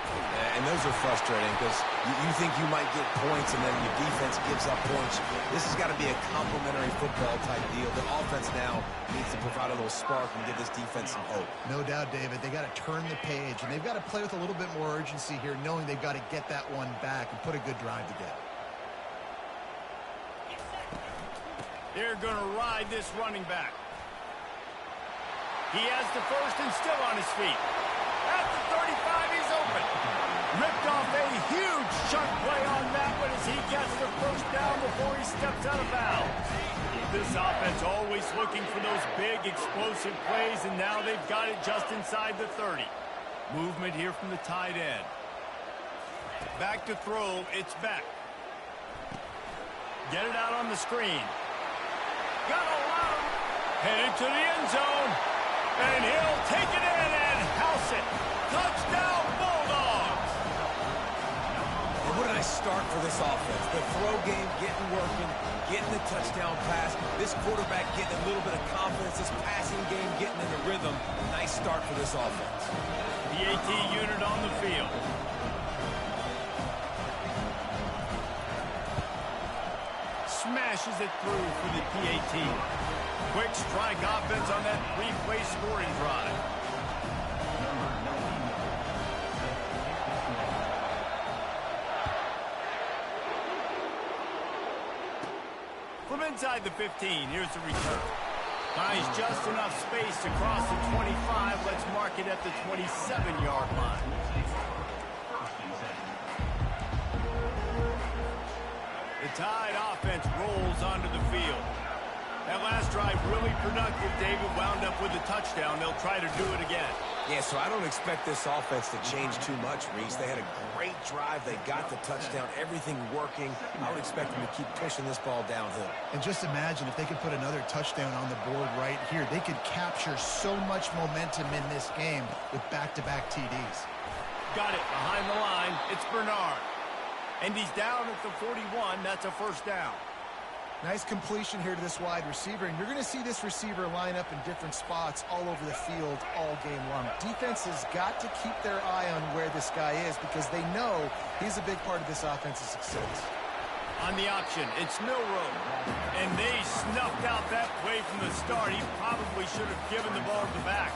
And those are frustrating because you think you might get points, and then your defense gives up points. This has got to be a complementary football type deal. The offense now needs to provide a little spark and give this defense some hope. No doubt, David. They got to turn the page, and they've got to play with a little bit more urgency here, knowing they've got to get that one back and put a good drive together. They're going to ride this running back. He has the first and still on his feet. At the 35, he's open. Ripped off a huge chunk play on that one as he gets the first down before he steps out of bounds. This offense always looking for those big explosive plays, and now they've got it just inside the 30. Movement here from the tight end. Back to throw, it's back. Get it out on the screen. Got a lot. Headed to the end zone. And he'll take it in and house it. Touchdown, Bulldogs! And what a nice start for this offense. The throw game getting working, getting the touchdown pass. This quarterback getting a little bit of confidence. This passing game getting in the rhythm. Nice start for this offense. The AT unit on the field. Smashes it through for the PAT. Quick strike offense on that three-play scoring drive. From inside the 15, here's the return. Finds just enough space to cross the 25. Let's mark it at the 27-yard line. The Tide offense rolls onto the field. That last drive really productive. David wound up with a touchdown. They'll try to do it again. Yeah, so I don't expect this offense to change too much, Reese. They had a great drive. They got the touchdown. Everything working. I would expect them to keep pushing this ball downhill. And just imagine if they could put another touchdown on the board right here. They could capture so much momentum in this game with back-to-back TDs. Got it behind the line. It's Bernard. And he's down at the 41. That's a first down. Nice completion here to this wide receiver, and you're going to see this receiver line up in different spots all over the field all game long. Defense has got to keep their eye on where this guy is because they know he's a big part of this offense's success. On the option, it's Milroe. And they snuffed out that play way from the start, he probably should have given the ball to the back.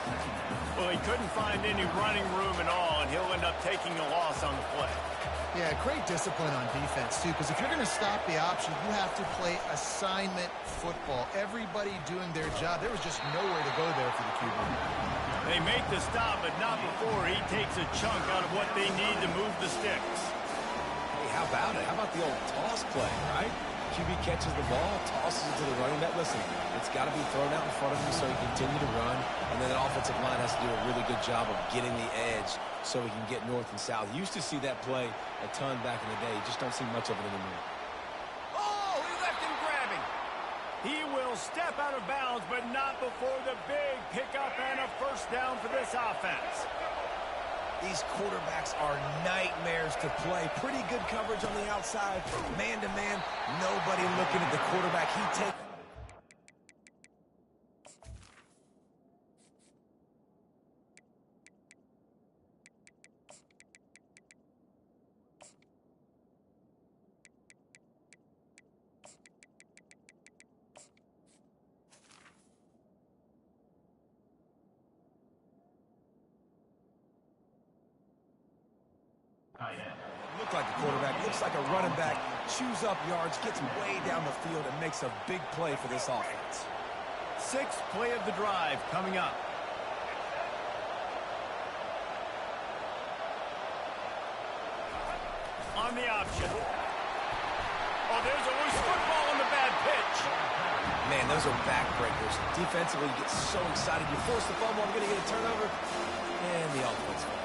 Well, he couldn't find any running room at all, and he'll end up taking a loss on the play. Yeah, great discipline on defense, too, because if you're going to stop the option, you have to play assignment football. Everybody doing their job. There was just nowhere to go there for the QB. They make the stop, but not before he takes a chunk out of what they need to move the sticks. Hey, how about it? How about the old toss play, right? QB catches the ball, tosses it to the running back. Listen, it's got to be thrown out in front of him so he can continue to run. And then the offensive line has to do a really good job of getting the edge so he can get north and south. You used to see that play a ton back in the day. You just don't see much of it anymore. Oh, he left him grabbing. He will step out of bounds, but not before the big pickup and a first down for this offense. These quarterbacks are nightmares to play. Pretty good coverage on the outside. Man-to-man, nobody looking at the quarterback. He takes... Look like a quarterback, looks like a running back, chews up yards, gets way down the field, and makes a big play for this offense. Sixth play of the drive coming up. On the option. Oh, there's a loose football on the bad pitch. Man, those are backbreakers. Defensively, you get so excited. You force the fumble, I'm going to get a turnover, and the offense falls.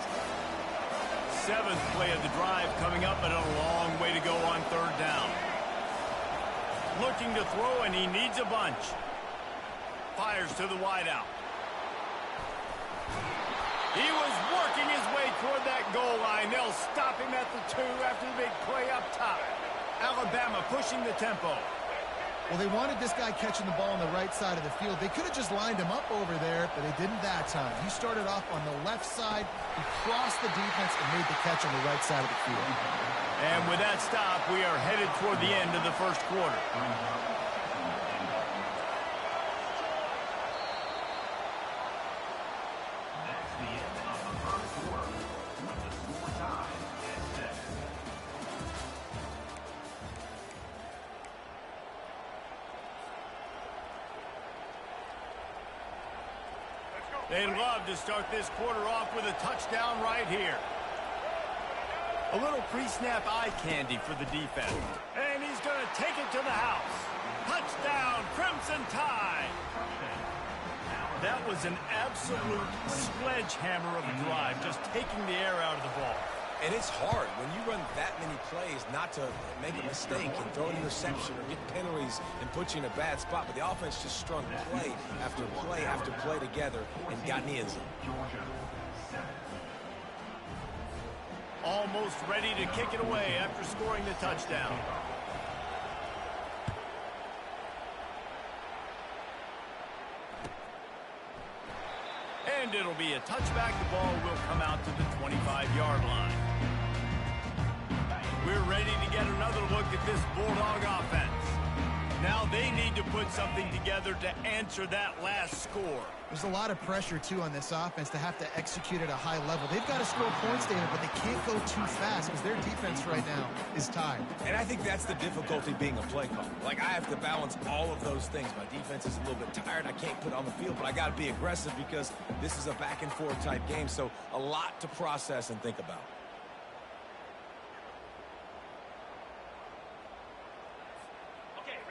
Seventh play of the drive coming up, but a long way to go on third down. Looking to throw, and he needs a bunch. Fires to the wideout. He was working his way toward that goal line. They'll stop him at the 2 after the big play up top. Alabama pushing the tempo. Well, they wanted this guy catching the ball on the right side of the field. They could have just lined him up over there, but they didn't that time. He started off on the left side. He crossed the defense and made the catch on the right side of the field. And with that stop, we are headed toward the end of the first quarter. They'd love to start this quarter off with a touchdown right here. A little pre-snap eye candy for the defense. And he's going to take it to the house. Touchdown, Crimson Tide. That was an absolute sledgehammer of a drive, just taking the air out of the ball. And it's hard when you run that many plays not to make a mistake and throw an interception or get penalties and put you in a bad spot. But the offense just strung play after play together and got in the end zone. Almost ready to kick it away after scoring the touchdown. And it'll be a touchback. The ball will come out to the 25-yard line. We're ready to get another look at this Bulldog offense. Now they need to put something together to answer that last score. There's a lot of pressure, too, on this offense to have to execute at a high level. They've got to score points, David, but they can't go too fast because their defense right now is tired. And I think that's the difficulty being a play caller. Like, I have to balance all of those things. My defense is a little bit tired. I can't put it on the field, but I got to be aggressive because this is a back-and-forth type game, so a lot to process and think about.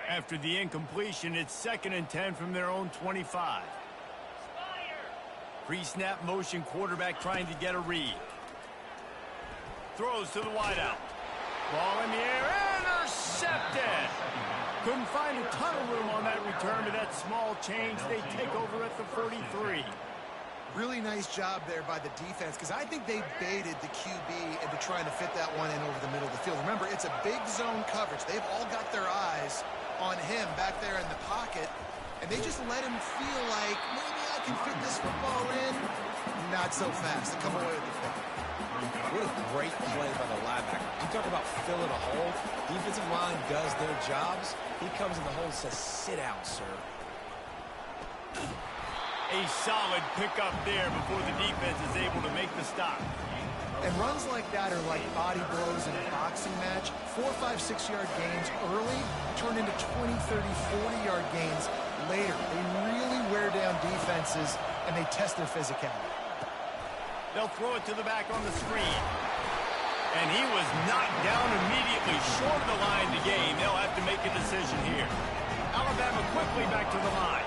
After the incompletion, it's 2nd and 10 from their own 25. Pre-snap motion, quarterback trying to get a read. Throws to the wideout. Ball in the air, intercepted. Couldn't find a ton of room on that return, but that small change, they take over at the 43. Really nice job there by the defense because I think they baited the QB into trying to fit that one in over the middle of the field. Remember, it's a big zone coverage. They've all got their eyes on him back there in the pocket, and they just let him feel like, maybe I can fit this football in. Not so fast. They come away with the pick. What a great play by the linebacker. You talk about filling a hole. Defensive line does their jobs. He comes in the hole and says, sit out, sir. solid pickup there before the defense is able to make the stop. And runs like that are like body blows in a boxing match. 4, 5, 6-yard gains early turn into 20, 30, 40-yard gains later. They really wear down defenses, and they test their physicality. They'll throw it to the back on the screen. And he was knocked down immediately short of the line to gain. They'll have to make a decision here. Alabama quickly back to the line.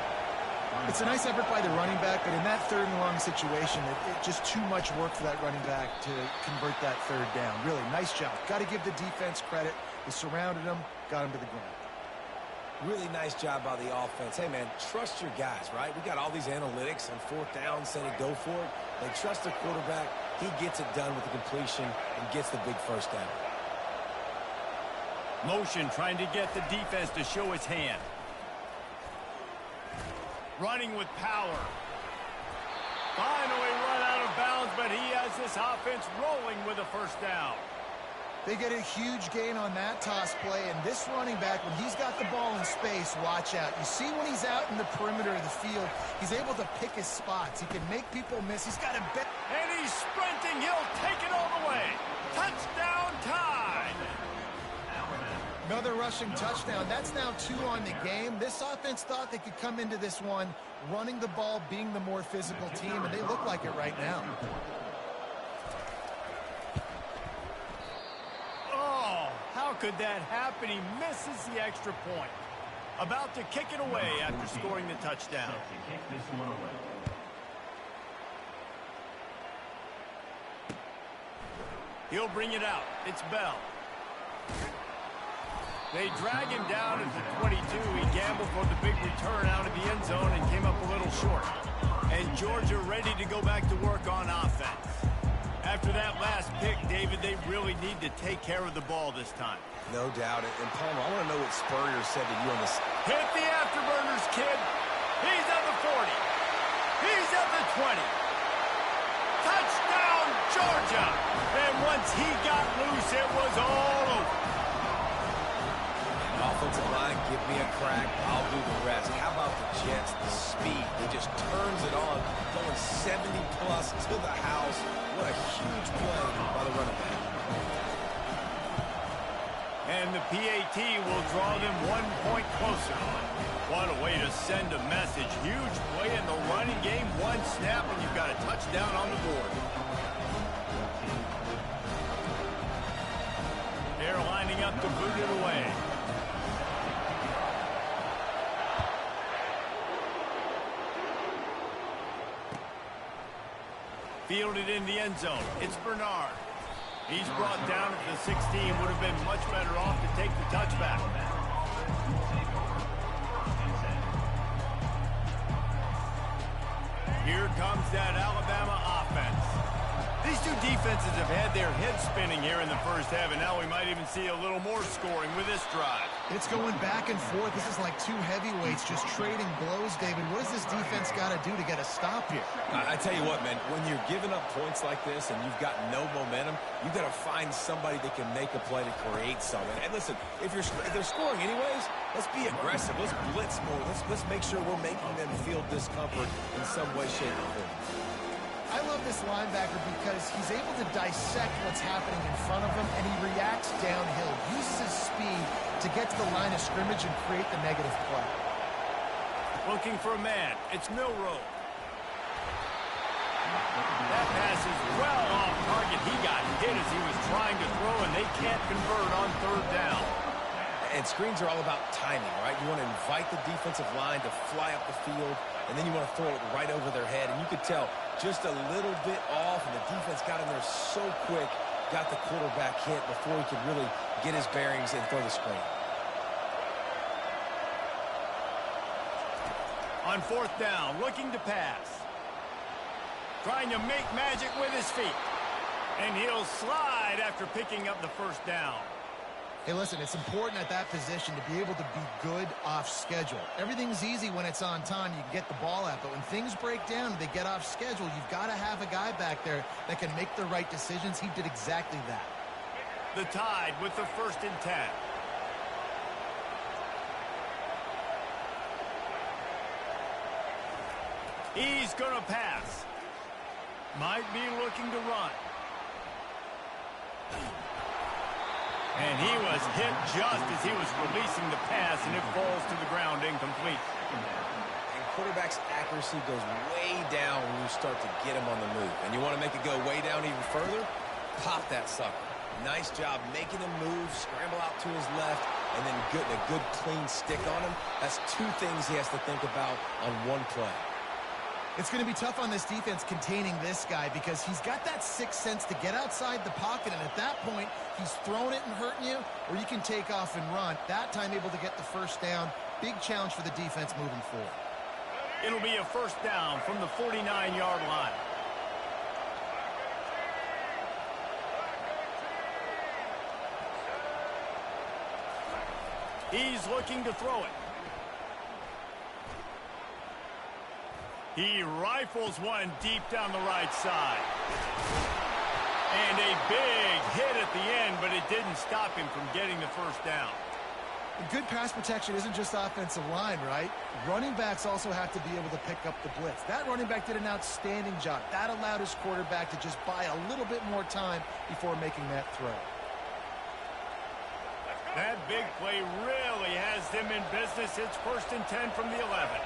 It's a nice effort by the running back, but in that third and long situation, it just too much work for that running back to convert that third down. Really, nice job. Got to give the defense credit. They surrounded him, got him to the ground. Really nice job by the offense. Hey, man, trust your guys, right? We got all these analytics on fourth down saying go for it. They trust their quarterback. He gets it done with the completion and gets the big first down. Motion trying to get the defense to show its hand. Running with power. Finally run out of bounds, but he has this offense rolling with a first down. They get a huge gain on that toss play, and this running back, when he's got the ball in space, watch out. You see when he's out in the perimeter of the field, he's able to pick his spots. He can make people miss. He's got a bit. And he's sprinting. He'll take it all the way. Touchdown Tide. Another rushing touchdown. That's now 2 on the game. This offense thought they could come into this one running the ball, being the more physical team, and they look like it right now. Oh, how could that happen? He misses the extra point. About to kick it away after scoring the touchdown. He'll bring it out. It's Bell. They drag him down at the 22. He gambled for the big return out of the end zone and came up a little short. And Georgia ready to go back to work on offense. After that last pick, David, they really need to take care of the ball this time. No doubt. And Palmer, I want to know what Spurrier said to you on this. Hit the afterburners, kid. He's at the 40. He's at the 20. Touchdown, Georgia. And once he got loose, it was all over. Offensive line, give me a crack, I'll do the rest. How about the Jets, the speed? He just turns it on, going 70-plus to the house. What a huge play by the running back. And the PAT will draw them 1 point closer. What a way to send a message. Huge play in the running game. 1 snap, and you've got a touchdown on the board. They're lining up to boot it away. Fielded in the end zone. It's Bernard. He's brought down at the 16. Would have been much better off to take the touchback. Here comes that Alabama offense. These two defenses have had their heads spinning here in the first half, and now we might even see a little more scoring with this drive. It's going back and forth. This is like 2 heavyweights just trading blows, David. What does this defense got to do to get a stop here? I tell you what, man, when you're giving up points like this and you've got no momentum, you've got to find somebody that can make a play to create something. And listen, if they're scoring anyways, let's be aggressive. Let's blitz more. Let's make sure we're making them feel discomfort in some way, shape, or form. I love this linebacker because he's able to dissect what's happening in front of him, and he reacts downhill, uses his speed to get to the line of scrimmage and create the negative play. Looking for a man. It's Milroe. That pass is well off target. He got hit as he was trying to throw, and they can't convert on 3rd down. And screens are all about timing, right? You want to invite the defensive line to fly up the field, and then you want to throw it right over their head. And you could tell just a little bit off, and the defense got in there so quick, got the quarterback hit before he could really get his bearings and throw the screen. On 4th down, looking to pass. Trying to make magic with his feet. And he'll slide after picking up the 1st down. Hey, listen, it's important at that position to be able to be good off schedule. Everything's easy when it's on time. You can get the ball out. But when things break down and they get off schedule, you've got to have a guy back there that can make the right decisions. He did exactly that. The Tide with the 1st and 10. He's going to pass. Might be looking to run. And he was hit just as he was releasing the pass, and it falls to the ground incomplete. And quarterback's accuracy goes way down when you start to get him on the move. And you want to make it go way down even further? Pop that sucker. Nice job making him move, scramble out to his left, and then getting a good clean stick on him. That's two things he has to think about on one play. It's going to be tough on this defense containing this guy because he's got that sixth sense to get outside the pocket, and at that point, he's throwing it and hurting you, or you can take off and run. That time able to get the first down. Big challenge for the defense moving forward. It'll be a first down from the 49-yard line. He's looking to throw it. He rifles one deep down the right side. And a big hit at the end, but it didn't stop him from getting the first down. And good pass protection isn't just offensive line, right? Running backs also have to be able to pick up the blitz. That running back did an outstanding job. That allowed his quarterback to just buy a little bit more time before making that throw. That big play really has them in business. It's 1st and 10 from the 11.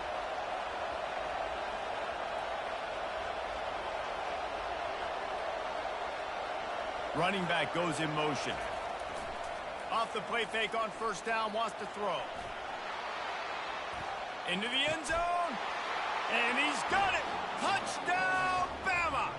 Running back goes in motion. Off the play fake on first down, wants to throw. Into the end zone. And he's got it. Touchdown, Bama.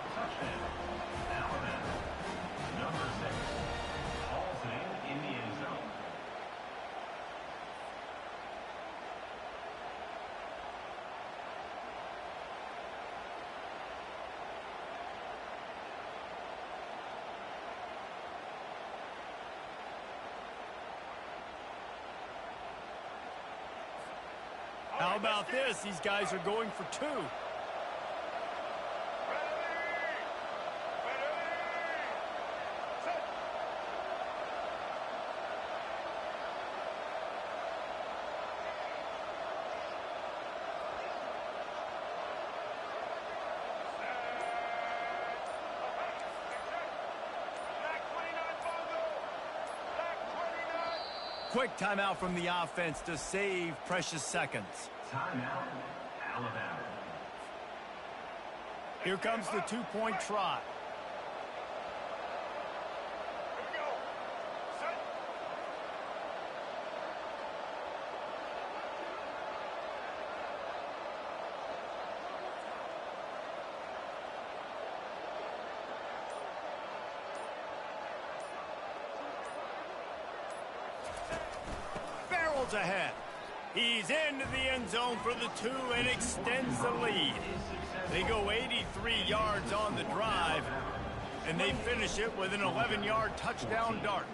How about this? These guys are going for two. Quick timeout from the offense to save precious seconds. Timeout, Alabama. Here comes the two-point try. Barrels ahead. He's into the end zone for the two and extends the lead. They go 83 yards on the drive, and they finish it with an 11-yard touchdown dart.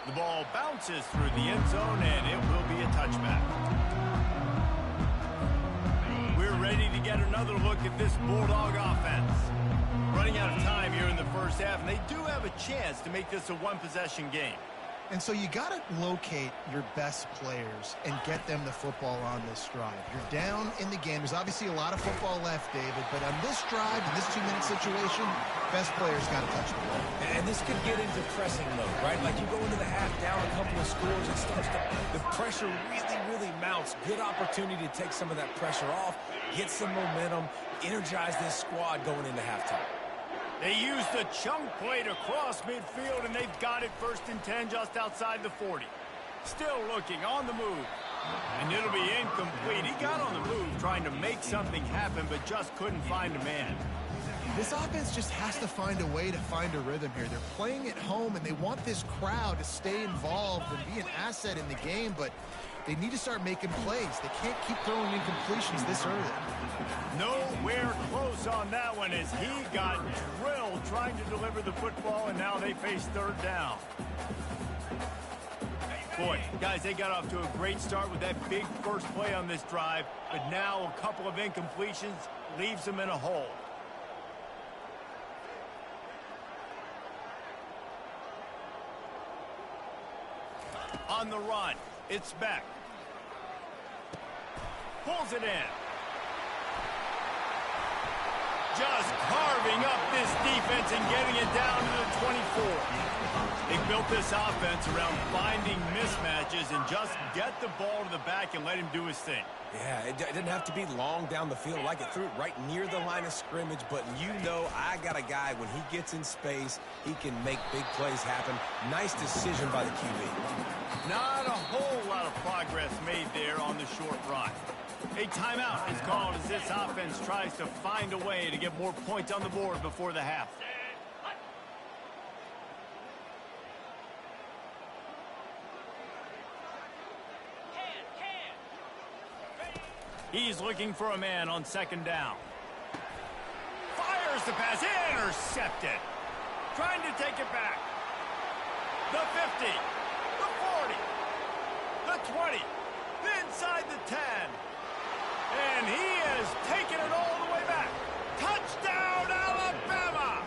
The ball bounces through the end zone, and it will be a touchback. We're ready to get another look at this Bulldog offense. Running out of time here in the first half, and they do have a chance to make this a one-possession game. And so you got to locate your best players and get them the football on this drive. You're down in the game. There's obviously a lot of football left, David, but on this drive, in this 2-minute situation, best players got to touch the ball. And this could get into pressing mode, right? Like you go into the half down a couple of scores, it starts to, the pressure really mounts. Good opportunity to take some of that pressure off, get some momentum, energize this squad going into halftime. They used the chunk play to cross midfield, and they've got it 1st and 10 just outside the 40. Still looking on the move. And it'll be incomplete. He got on the move trying to make something happen, but just couldn't find a man. This offense just has to find a way to find a rhythm here. They're playing at home, and they want this crowd to stay involved and be an asset in the game, but they need to start making plays. They can't keep throwing incompletions this early. Nowhere close on that one as he got drilled trying to deliver the football, and now they face 3rd down. Boy, guys, they got off to a great start with that big first play on this drive, but now a couple of incompletions leaves them in a hole. On the run, it's Beck. Pulls it in. Just carving up this defense and getting it down to the 24. They built this offense around finding mismatches and just get the ball to the back and let him do his thing. Yeah, it didn't have to be long down the field. Like it threw it right near the line of scrimmage, but you know I got a guy, when he gets in space, he can make big plays happen. Nice decision by the QB. Not a whole lot of progress made there on the short run. A timeout is called as this offense tries to find a way to get more points on the board before the half. He's looking for a man on second down. Fires the pass, intercepted. Trying to take it back. The 50, the 40, the 20, inside the 10. And he has taken it all the way back. Touchdown, Alabama!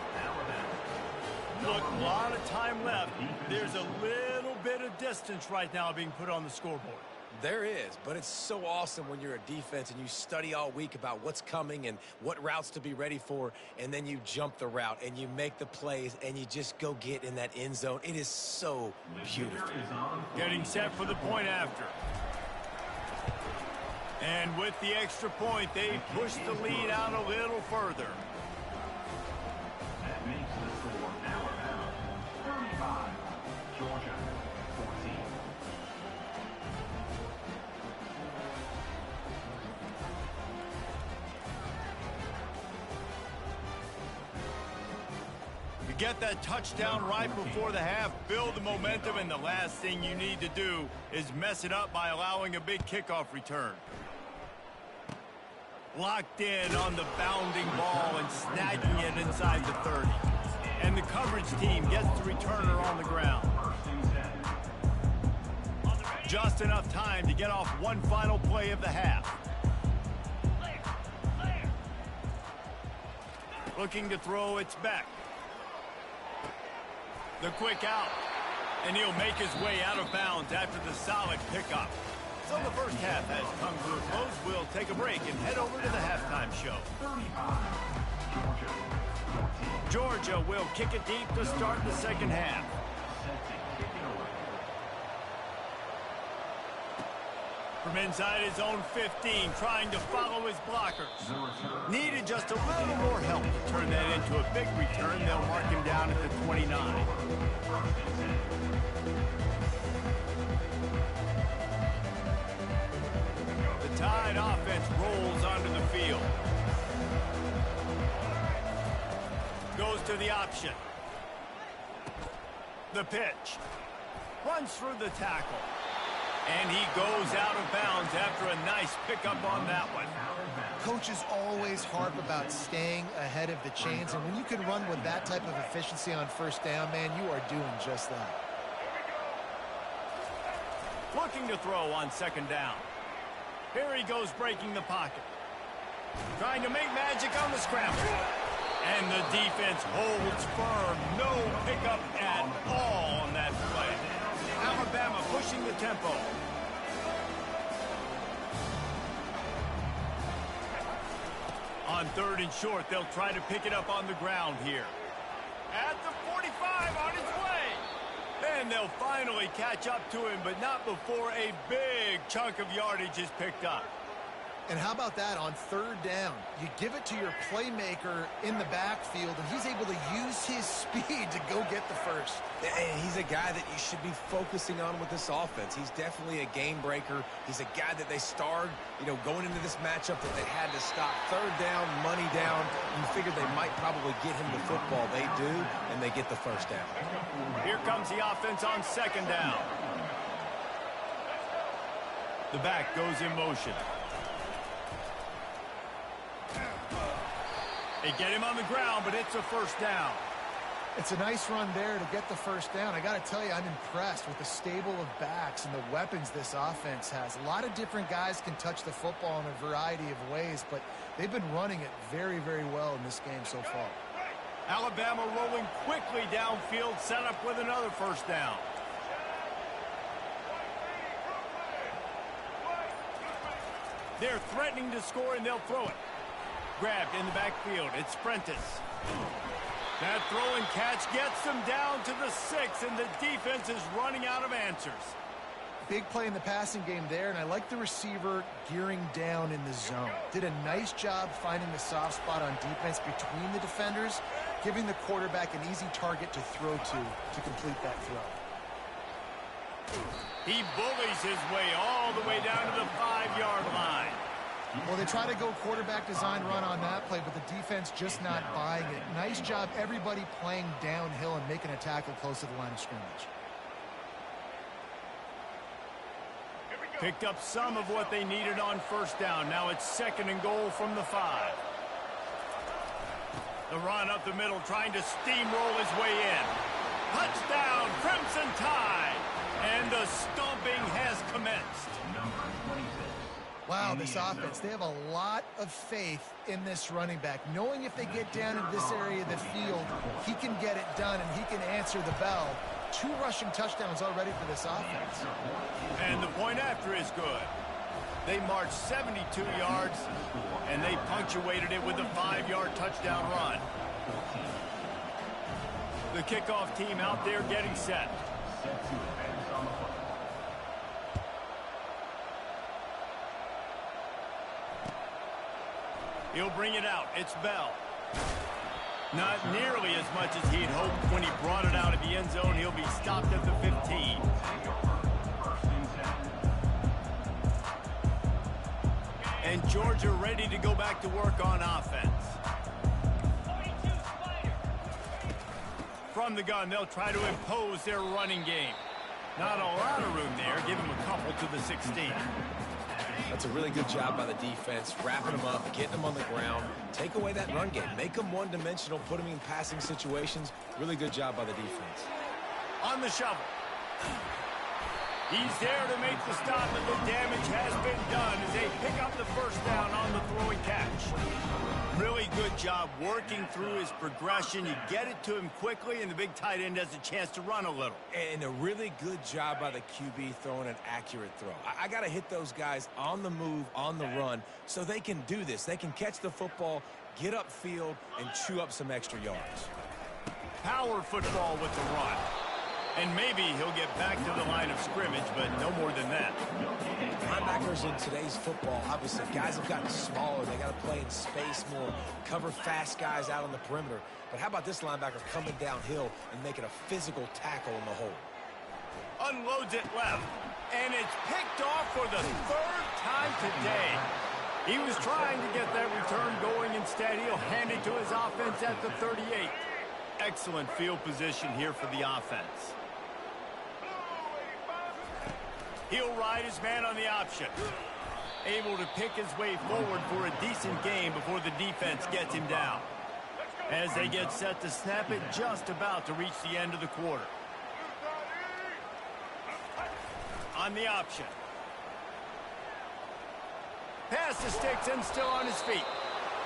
Look, a lot of time left. There's a little bit of distance right now being put on the scoreboard. There is, but it's so awesome when you're a defense and you study all week about what's coming and what routes to be ready for, and then you jump the route and you make the plays and you just go get in that end zone. It is so beautiful. Getting set for the point after. And with the extra point, they push the lead out a little further. That makes the score Alabama 35, Georgia 14. You get that touchdown right before the half, build the momentum, and the last thing you need to do is mess it up by allowing a big kickoff return. Locked in on the bounding ball and snagging it inside the 30. And the coverage team gets the returner on the ground. Just enough time to get off one final play of the half. Looking to throw, it's back. The quick out. And he'll make his way out of bounds after the solid pickup. So the first half has come to a close. We'll take a break and head over to the halftime show. 35, Georgia 14. Georgia will kick it deep to start the second half. Set to kick it away. From inside his own 15, trying to follow his blockers. Needed just a little more help to turn that into a big return. They'll mark him down at the 29. The Tide offense rolls onto the field. Goes to the option. The pitch. Runs through the tackle. And he goes out of bounds after a nice pickup on that one. Coaches always harp about staying ahead of the chains, and when you can run with that type of efficiency on first down, man, you are doing just that. Looking to throw on second down. Here he goes breaking the pocket. Trying to make magic on the scramble. And the defense holds firm. No pickup at all on that play. Alabama pushing the tempo. On third and short, they'll try to pick it up on the ground here. At the 45, on his way. And they'll finally catch up to him, but not before a big chunk of yardage is picked up. And how about that on third down? You give it to your playmaker in the backfield, and he's able to use his speed to go get the first. And he's a guy that you should be focusing on with this offense. He's definitely a game breaker. He's a guy that they starred, going into this matchup that they had to stop. Third down, money down. You figured they might probably get him the football. They do, and they get the first down. Here comes the offense on second down. The back goes in motion. They get him on the ground, but it's a first down. It's a nice run there to get the first down. I got to tell you, I'm impressed with the stable of backs and the weapons this offense has. A lot of different guys can touch the football in a variety of ways, but they've been running it very, very well in this game so far. Alabama rolling quickly downfield, set up with another first down. They're threatening to score, and they'll throw it. Grabbed in the backfield. It's Prentice. That throw and catch gets them down to the 6, and the defense is running out of answers. Big play in the passing game there, and I like the receiver gearing down in the zone. Did a nice job finding the soft spot on defense between the defenders, giving the quarterback an easy target to throw to complete that throw. He bullies his way all the way down to the 5-yard line. Well, they try to go quarterback design run on that play, but the defense just not buying it. Nice job, everybody playing downhill and making a tackle close to the line of scrimmage. Picked up some of what they needed on first down. Now it's 2nd and goal from the 5. The run up the middle, trying to steamroll his way in. Touchdown, Crimson Tide! And the stomping has commenced. Wow, this offense, they have a lot of faith in this running back, knowing if they get down into this area of the field, he can get it done and he can answer the bell. 2 rushing touchdowns already for this offense. And the point after is good. They marched 72 yards, and they punctuated it with a 5-yard touchdown run. The kickoff team out there getting set. He'll bring it out. It's Bell. Not nearly as much as he'd hoped when he brought it out of the end zone. He'll be stopped at the 15. And Georgia ready to go back to work on offense. From the gun, they'll try to impose their running game. Not a lot of room there. Give him a couple to the 16. That's a really good job by the defense, wrapping them up, getting them on the ground. Take away that run game. Make them one-dimensional, put them in passing situations. Really good job by the defense. On the shovel. He's there to make the stop, and the damage has been done as they pick up the first down on the throwing catch. Really good job working through his progression. You get it to him quickly, and the big tight end has a chance to run a little. And a really good job by the QB throwing an accurate throw. I got to hit those guys on the move, on the run, so they can do this. They can catch the football, get upfield, and chew up some extra yards. Power football with the run. And maybe he'll get back to the line of scrimmage, but no more than that. Linebackers in today's football, obviously, guys have gotten smaller. They got to play in space more, cover fast guys out on the perimeter. But how about this linebacker coming downhill and making a physical tackle in the hole? Unloads it left, and it's picked off for the 3rd time today. He was trying to get that return going. Instead, he'll hand it to his offense at the 38. Excellent field position here for the offense. He'll ride his man on the option. Able to pick his way forward for a decent game before the defense gets him down. As they get set to snap it, just about to reach the end of the quarter. On the option. Pass to Sticks and still on his feet.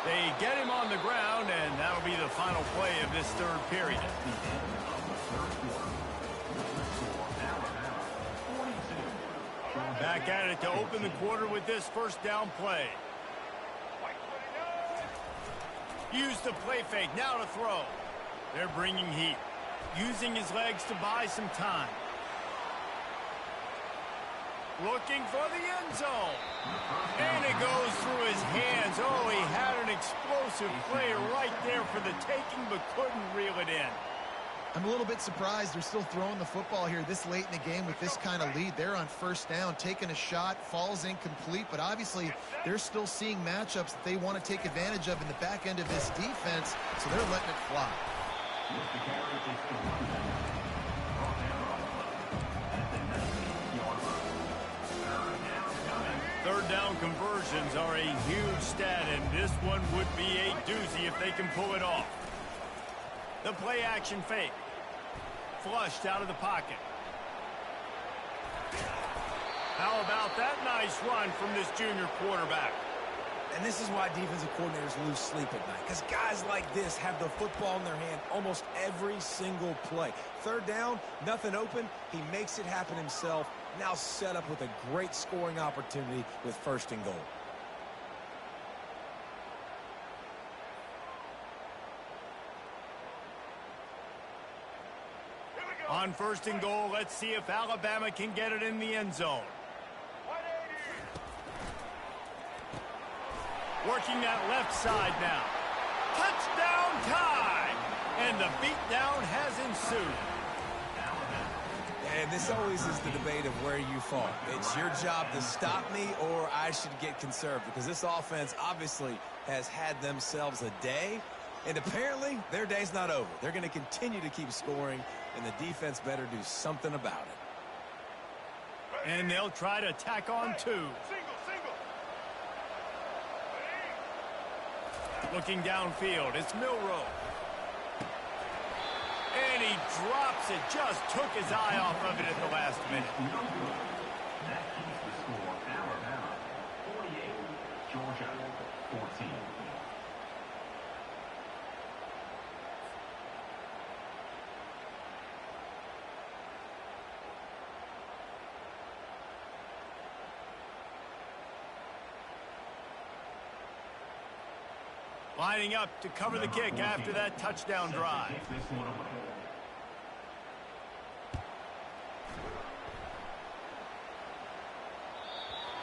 They get him on the ground, and that'll be the final play of this 3rd period. Back at it to open the quarter with this first down play. Use the play fake, now to throw. They're bringing heat, using his legs to buy some time. Looking for the end zone. And it goes through his hands. Oh, he had an explosive play right there for the taking, but couldn't reel it in. I'm a little bit surprised they're still throwing the football here this late in the game with this kind of lead. They're on first down, taking a shot, falls incomplete, but obviously they're still seeing matchups that they want to take advantage of in the back end of this defense, so they're letting it fly. Third down conversions are a huge stat, and this one would be a doozy if they can pull it off. The play action fake. Flushed out of the pocket. How about that nice run from this junior quarterback? And this is why defensive coordinators lose sleep at night, because guys like this have the football in their hand almost every single play. Third down, nothing open. He makes it happen himself. Now set up with a great scoring opportunity with 1st and goal. On 1st and goal, let's see if Alabama can get it in the end zone. Working that left side now. Touchdown time! And the beatdown has ensued. And this always is the debate of where you fall. It's your job to stop me or I should get conserved, because this offense obviously has had themselves a day, and apparently their day's not over. They're going to continue to keep scoring, and the defense better do something about it. And they'll try to tack on two. Looking downfield, it's Milroe. And he drops it, just took his eye off of it at the last minute. That keeps the score Alabama 48, Georgia 14. Lining up to cover the kick after that touchdown drive.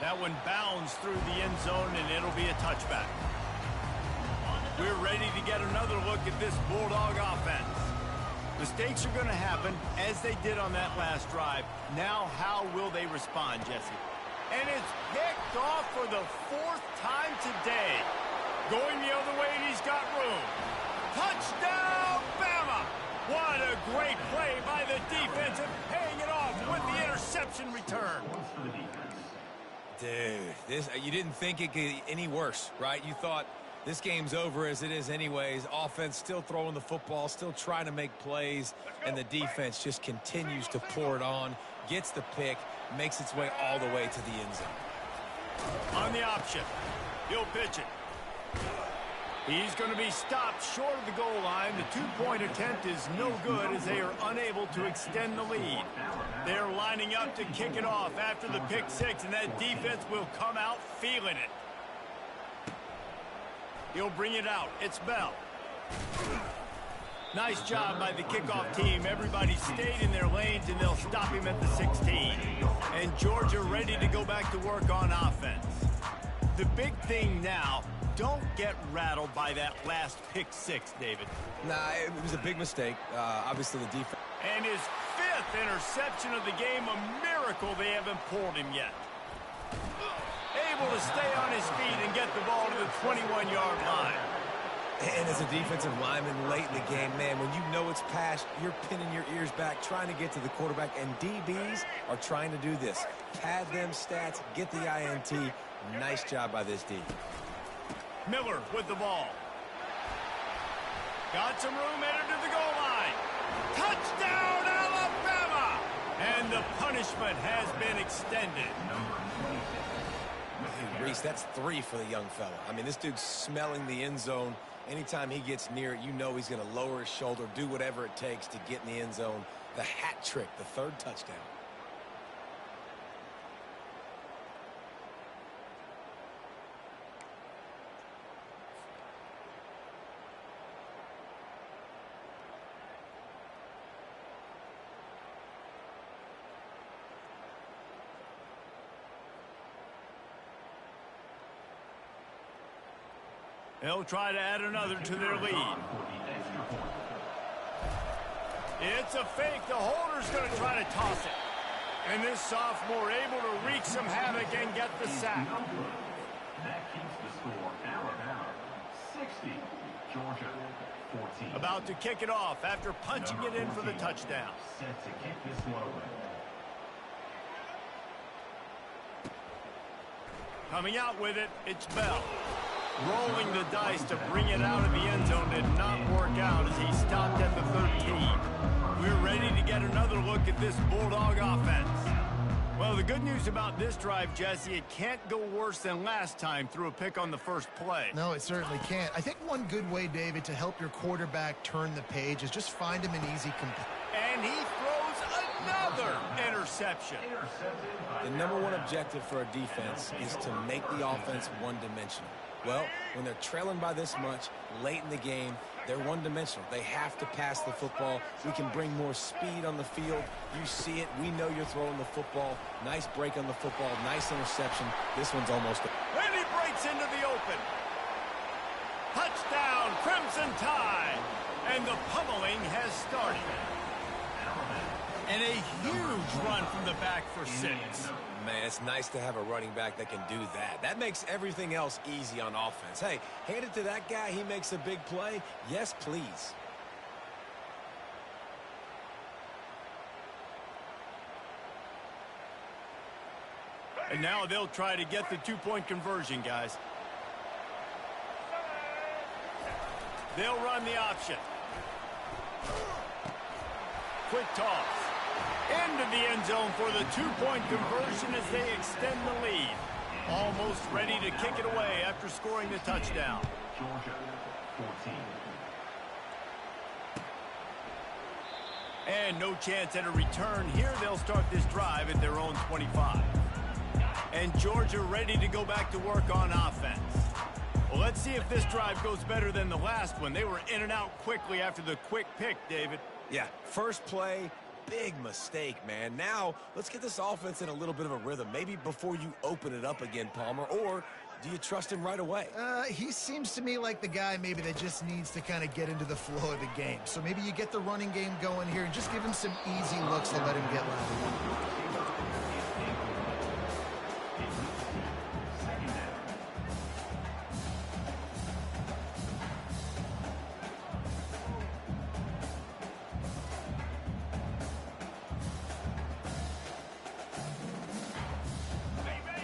That one bounds through the end zone, and it'll be a touchback. We're ready to get another look at this Bulldog offense. Mistakes are going to happen, as they did on that last drive. Now, how will they respond, Jesse? And it's picked off for the 4th time today. Going the other way, and he's got room. Touchdown, Bama! What a great play by the defense, and paying it off with the interception return. Dude, you didn't think it could get any worse, right? You thought this game's over as it is anyways. Offense still throwing the football, still trying to make plays, and the defense just continues to pour it on, gets the pick, makes its way all the way to the end zone. On the option, he'll pitch it. He's going to be stopped short of the goal line. The 2-point attempt is no good as they are unable to extend the lead. They're lining up to kick it off after the pick six, and that defense will come out feeling it. He'll bring it out. It's Bell. Nice job by the kickoff team. Everybody stayed in their lanes, and they'll stop him at the 16. And Georgia ready to go back to work on offense. The big thing now, don't get rattled by that last pick six, David. Nah, it was a big mistake. Obviously, the defense. And his 5th interception of the game, a miracle they haven't pulled him yet. Able to stay on his feet and get the ball to the 21-yard line. And as a defensive lineman late in the game, man, when you know it's past, you're pinning your ears back, trying to get to the quarterback, and DBs are trying to do this. Pad them stats, get the INT. Nice job by this D. Miller with the ball. Got some room, headed to the goal line. Touchdown, Alabama! And the punishment has been extended. Hey, Reese, that's 3 for the young fella. I mean, this dude's smelling the end zone. Anytime he gets near it, you know he's going to lower his shoulder, do whatever it takes to get in the end zone. The hat trick, the 3rd touchdown. They'll try to add another to their lead. It's a fake. The holder's going to try to toss it. And this sophomore able to wreak some havoc and get the sack. That keeps the score Alabama 60, Georgia 14. About to kick it off after punching it in for the touchdown. Set to kick this one away. Coming out with it, it's Bell. Rolling the dice to bring it out of the end zone did not work out as he stopped at the 13. We're ready to get another look at this Bulldog offense. Well, the good news about this drive, Jesse, it can't go worse than last time through a pick on the first play. No, it certainly can't. I think one good way, David, to help your quarterback turn the page is just find him an easy complete. And he throws another interception. The #1 objective for a defense is to make the offense one-dimensional. Well, when they're trailing by this much late in the game, They're one-dimensional. They have to pass the football. We can bring more speed on the field. You see it. We know you're throwing the football. Nice break on the football. Nice interception. This one's almost... And he breaks into the open. Touchdown, Crimson Tide. And the pummeling has started. And a huge run from the back for 6. Man, it's nice to have a running back that can do that. That makes everything else easy on offense. Hey, hand it to that guy. He makes a big play. Yes, please. And now they'll try to get the 2-point conversion, guys. They'll run the option. Quick toss. Into the end zone for the 2-point conversion as they extend the lead. Almost ready to kick it away after scoring the touchdown. Georgia, 14. And no chance at a return here. They'll start this drive at their own 25. And Georgia ready to go back to work on offense. Well, let's see if this drive goes better than the last one. They were in and out quickly after the quick pick, David. Yeah, first play, big mistake, man. Now, let's get this offense in a little bit of a rhythm. Maybe before you open it up again, Palmer, or do you trust him right away? He seems to me like the guy maybe that just needs to kind of get into the flow of the game. So maybe you get the running game going here and just give him some easy looks to let him get loud.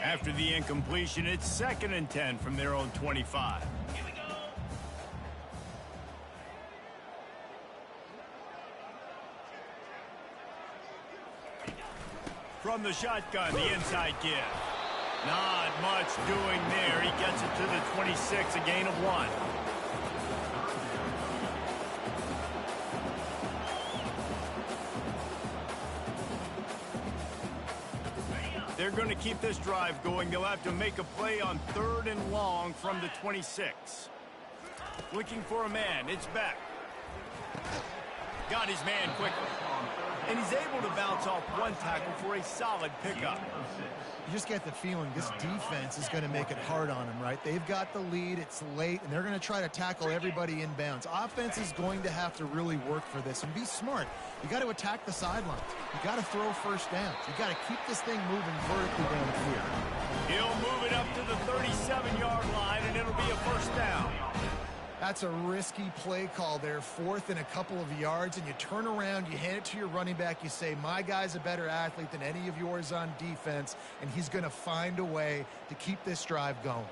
After the incompletion, it's 2nd and 10 from their own 25. Here we go. From the shotgun, the inside give. Not much doing there. He gets it to the 26, a gain of 1. They're going to keep this drive going. They'll have to make a play on 3rd and long from the 26. Looking for a man. It's Beck. Got his man quickly. And he's able to bounce off one tackle for a solid pickup. You just get the feeling this defense is going to make it hard on them, right? They've got the lead, it's late, and they're going to try to tackle everybody inbounds. Offense is going to have to really work for this and be smart. You got to attack the sidelines. You got to throw first downs. You got to keep this thing moving vertically down the field. He'll move it up to the 37-yard line, and it'll be a first down. That's a risky play call there, 4th and a couple of yards, and you turn around, you hand it to your running back, you say, my guy's a better athlete than any of yours on defense, and he's going to find a way to keep this drive going.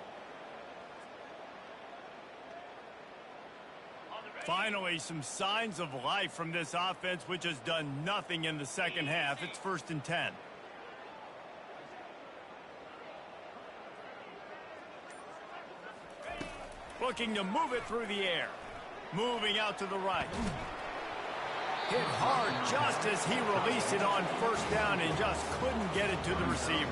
Finally, some signs of life from this offense, which has done nothing in the second half. It's 1st and 10. Looking to move it through the air. Moving out to the right. Hit hard just as he released it on 1st down and just couldn't get it to the receiver.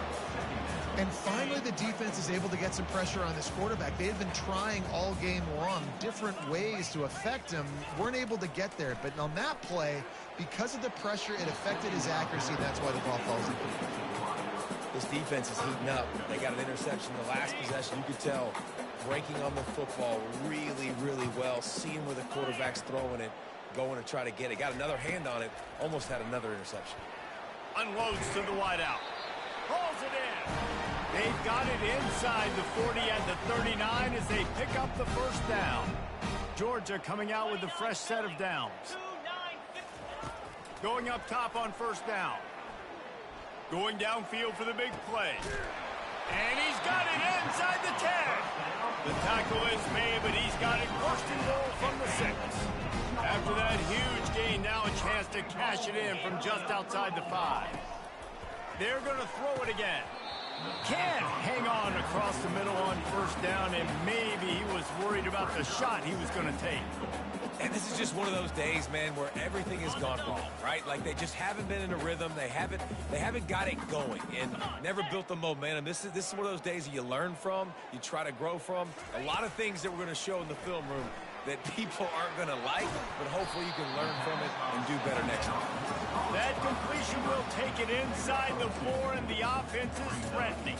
And finally, the defense is able to get some pressure on this quarterback. They've been trying all game long different ways to affect him. Weren't able to get there. But on that play, because of the pressure, it affected his accuracy. That's why the ball falls in. This defense is heating up. They got an interception the last possession. You could tell breaking on the football really, really well. Seeing where the quarterback's throwing it, going to try to get it. Got another hand on it. Almost had another interception. Unloads to the wideout. Hauls it in. They've got it inside the 40 and the 39 as they pick up the first down. Georgia coming out with a fresh set of downs. Going up top on 1st down. Going downfield for the big play. And he's got it inside the 10. The tackle is made, but he's got it first and goal from the 6. After that huge gain, now a chance to cash it in from just outside the 5. They're going to throw it again. Can't hang on across the middle on 1st down, and maybe he was worried about the shot he was going to take. And this is just one of those days, man, where everything has gone wrong, right? Like they just haven't been in a rhythm. They haven't got it going and never built the momentum. This is one of those days that you learn from, you try to grow from. A lot of things that we're going to show in the film room that people aren't going to like, but hopefully you can learn from it and do better next time. That completion will take it inside the 4, and the offense is threatening.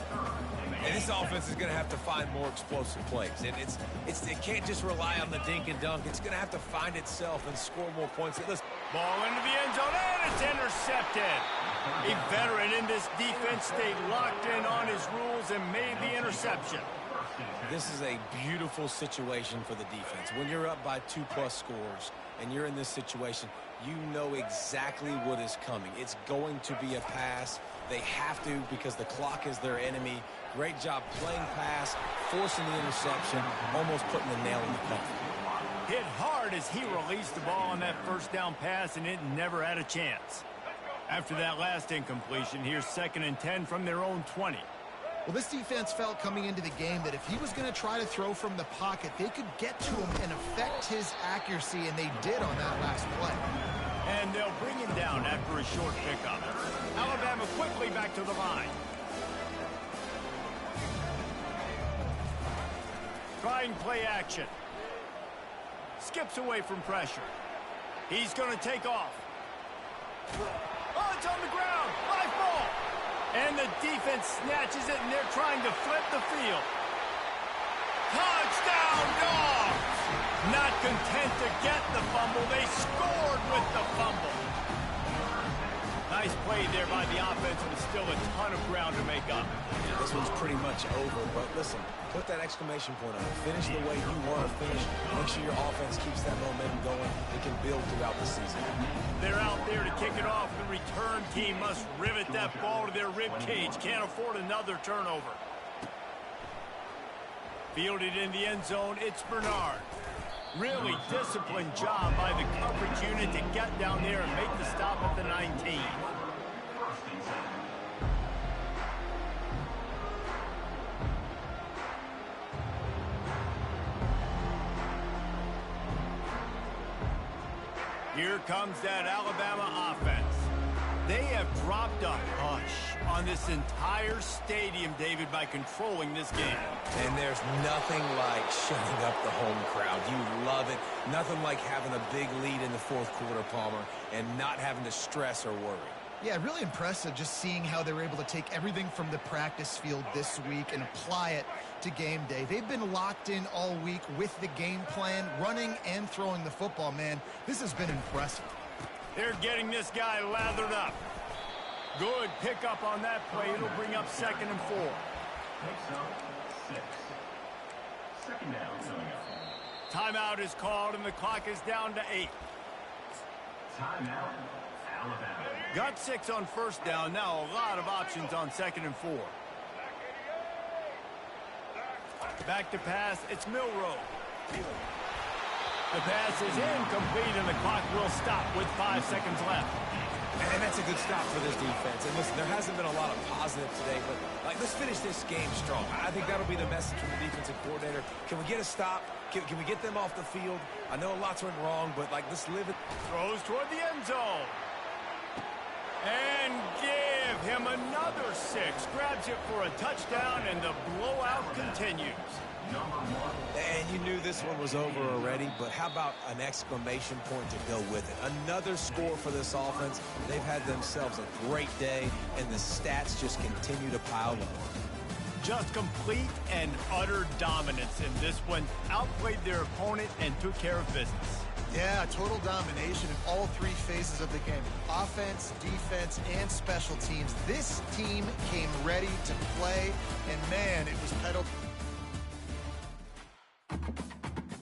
And this offense is going to have to find more explosive plays. And it can't just rely on the dink and dunk. It's going to have to find itself and score more points. Listen. Ball into the end zone, and it's intercepted. A veteran in this defense stayed locked in on his rules and made the interception. This is a beautiful situation for the defense. When you're up by 2+ scores and you're in this situation, you know exactly what is coming. It's going to be a pass. They have to because the clock is their enemy. Great job playing pass, forcing the interception, almost putting the nail in the coffin. Hit hard as he released the ball on that first down pass, and it never had a chance. After that last incompletion, here's 2nd and 10 from their own 20. Well, this defense felt coming into the game that if he was going to try to throw from the pocket, they could get to him and affect his accuracy, and they did on that last play. And they'll bring him down after a short pickup. Alabama quickly back to the line. Trying play action. Skips away from pressure. He's going to take off. Oh, it's on the ground. Live ball. And the defense snatches it, and they're trying to flip the field. Touchdown, Dogs! Not content to get the fumble, they scored with the fumble. Nice play there by the offense, but still a ton of ground to make up. Yeah, this one's pretty much over, but listen, put that exclamation point on it. Finish the way you want to finish. Make sure your offense keeps that momentum going. It can build throughout the season. They're out there to kick it off. The return team must rivet that ball to their rib cage. Can't afford another turnover. Fielded in the end zone, it's Bernard. Really disciplined job by the coverage unit to get down there and make the stop at the 19. Here comes that Alabama offense. They have dropped a hush on this entire stadium, David, by controlling this game. And there's nothing like shutting up the home crowd. You love it. Nothing like having a big lead in the 4th quarter, Palmer, and not having to stress or worry. Yeah, really impressive just seeing how they were able to take everything from the practice field this week and apply it to game day. They've been locked in all week with the game plan, running and throwing the football, man. This has been impressive. They're getting this guy lathered up. Good pickup on that play. It'll bring up 2nd and 4. Next up, 6. 2nd down coming up. Timeout is called, and the clock is down to 8. Timeout, Alabama. Got 6 on 1st down. Now a lot of options on 2nd and 4. Back to pass. It's Milroe. The pass is incomplete, and the clock will stop with 5 seconds left. And that's a good stop for this defense. And listen, there hasn't been a lot of positive today, but let's finish this game strong. I think that'll be the message from the defensive coordinator. Can we get a stop? Can we get them off the field? I know lots went wrong, but let's live it. Throws toward the end zone. And give him another 6. Grabs it for a touchdown, and the blowout continues. And you knew this one was over already, but how about an exclamation point to go with it? Another score for this offense. They've had themselves a great day, and the stats just continue to pile up. Just complete and utter dominance in this one. Outplayed their opponent and took care of business. Yeah, total domination in all 3 phases of the game. Offense, defense, and special teams. This team came ready to play, and man, it was pedal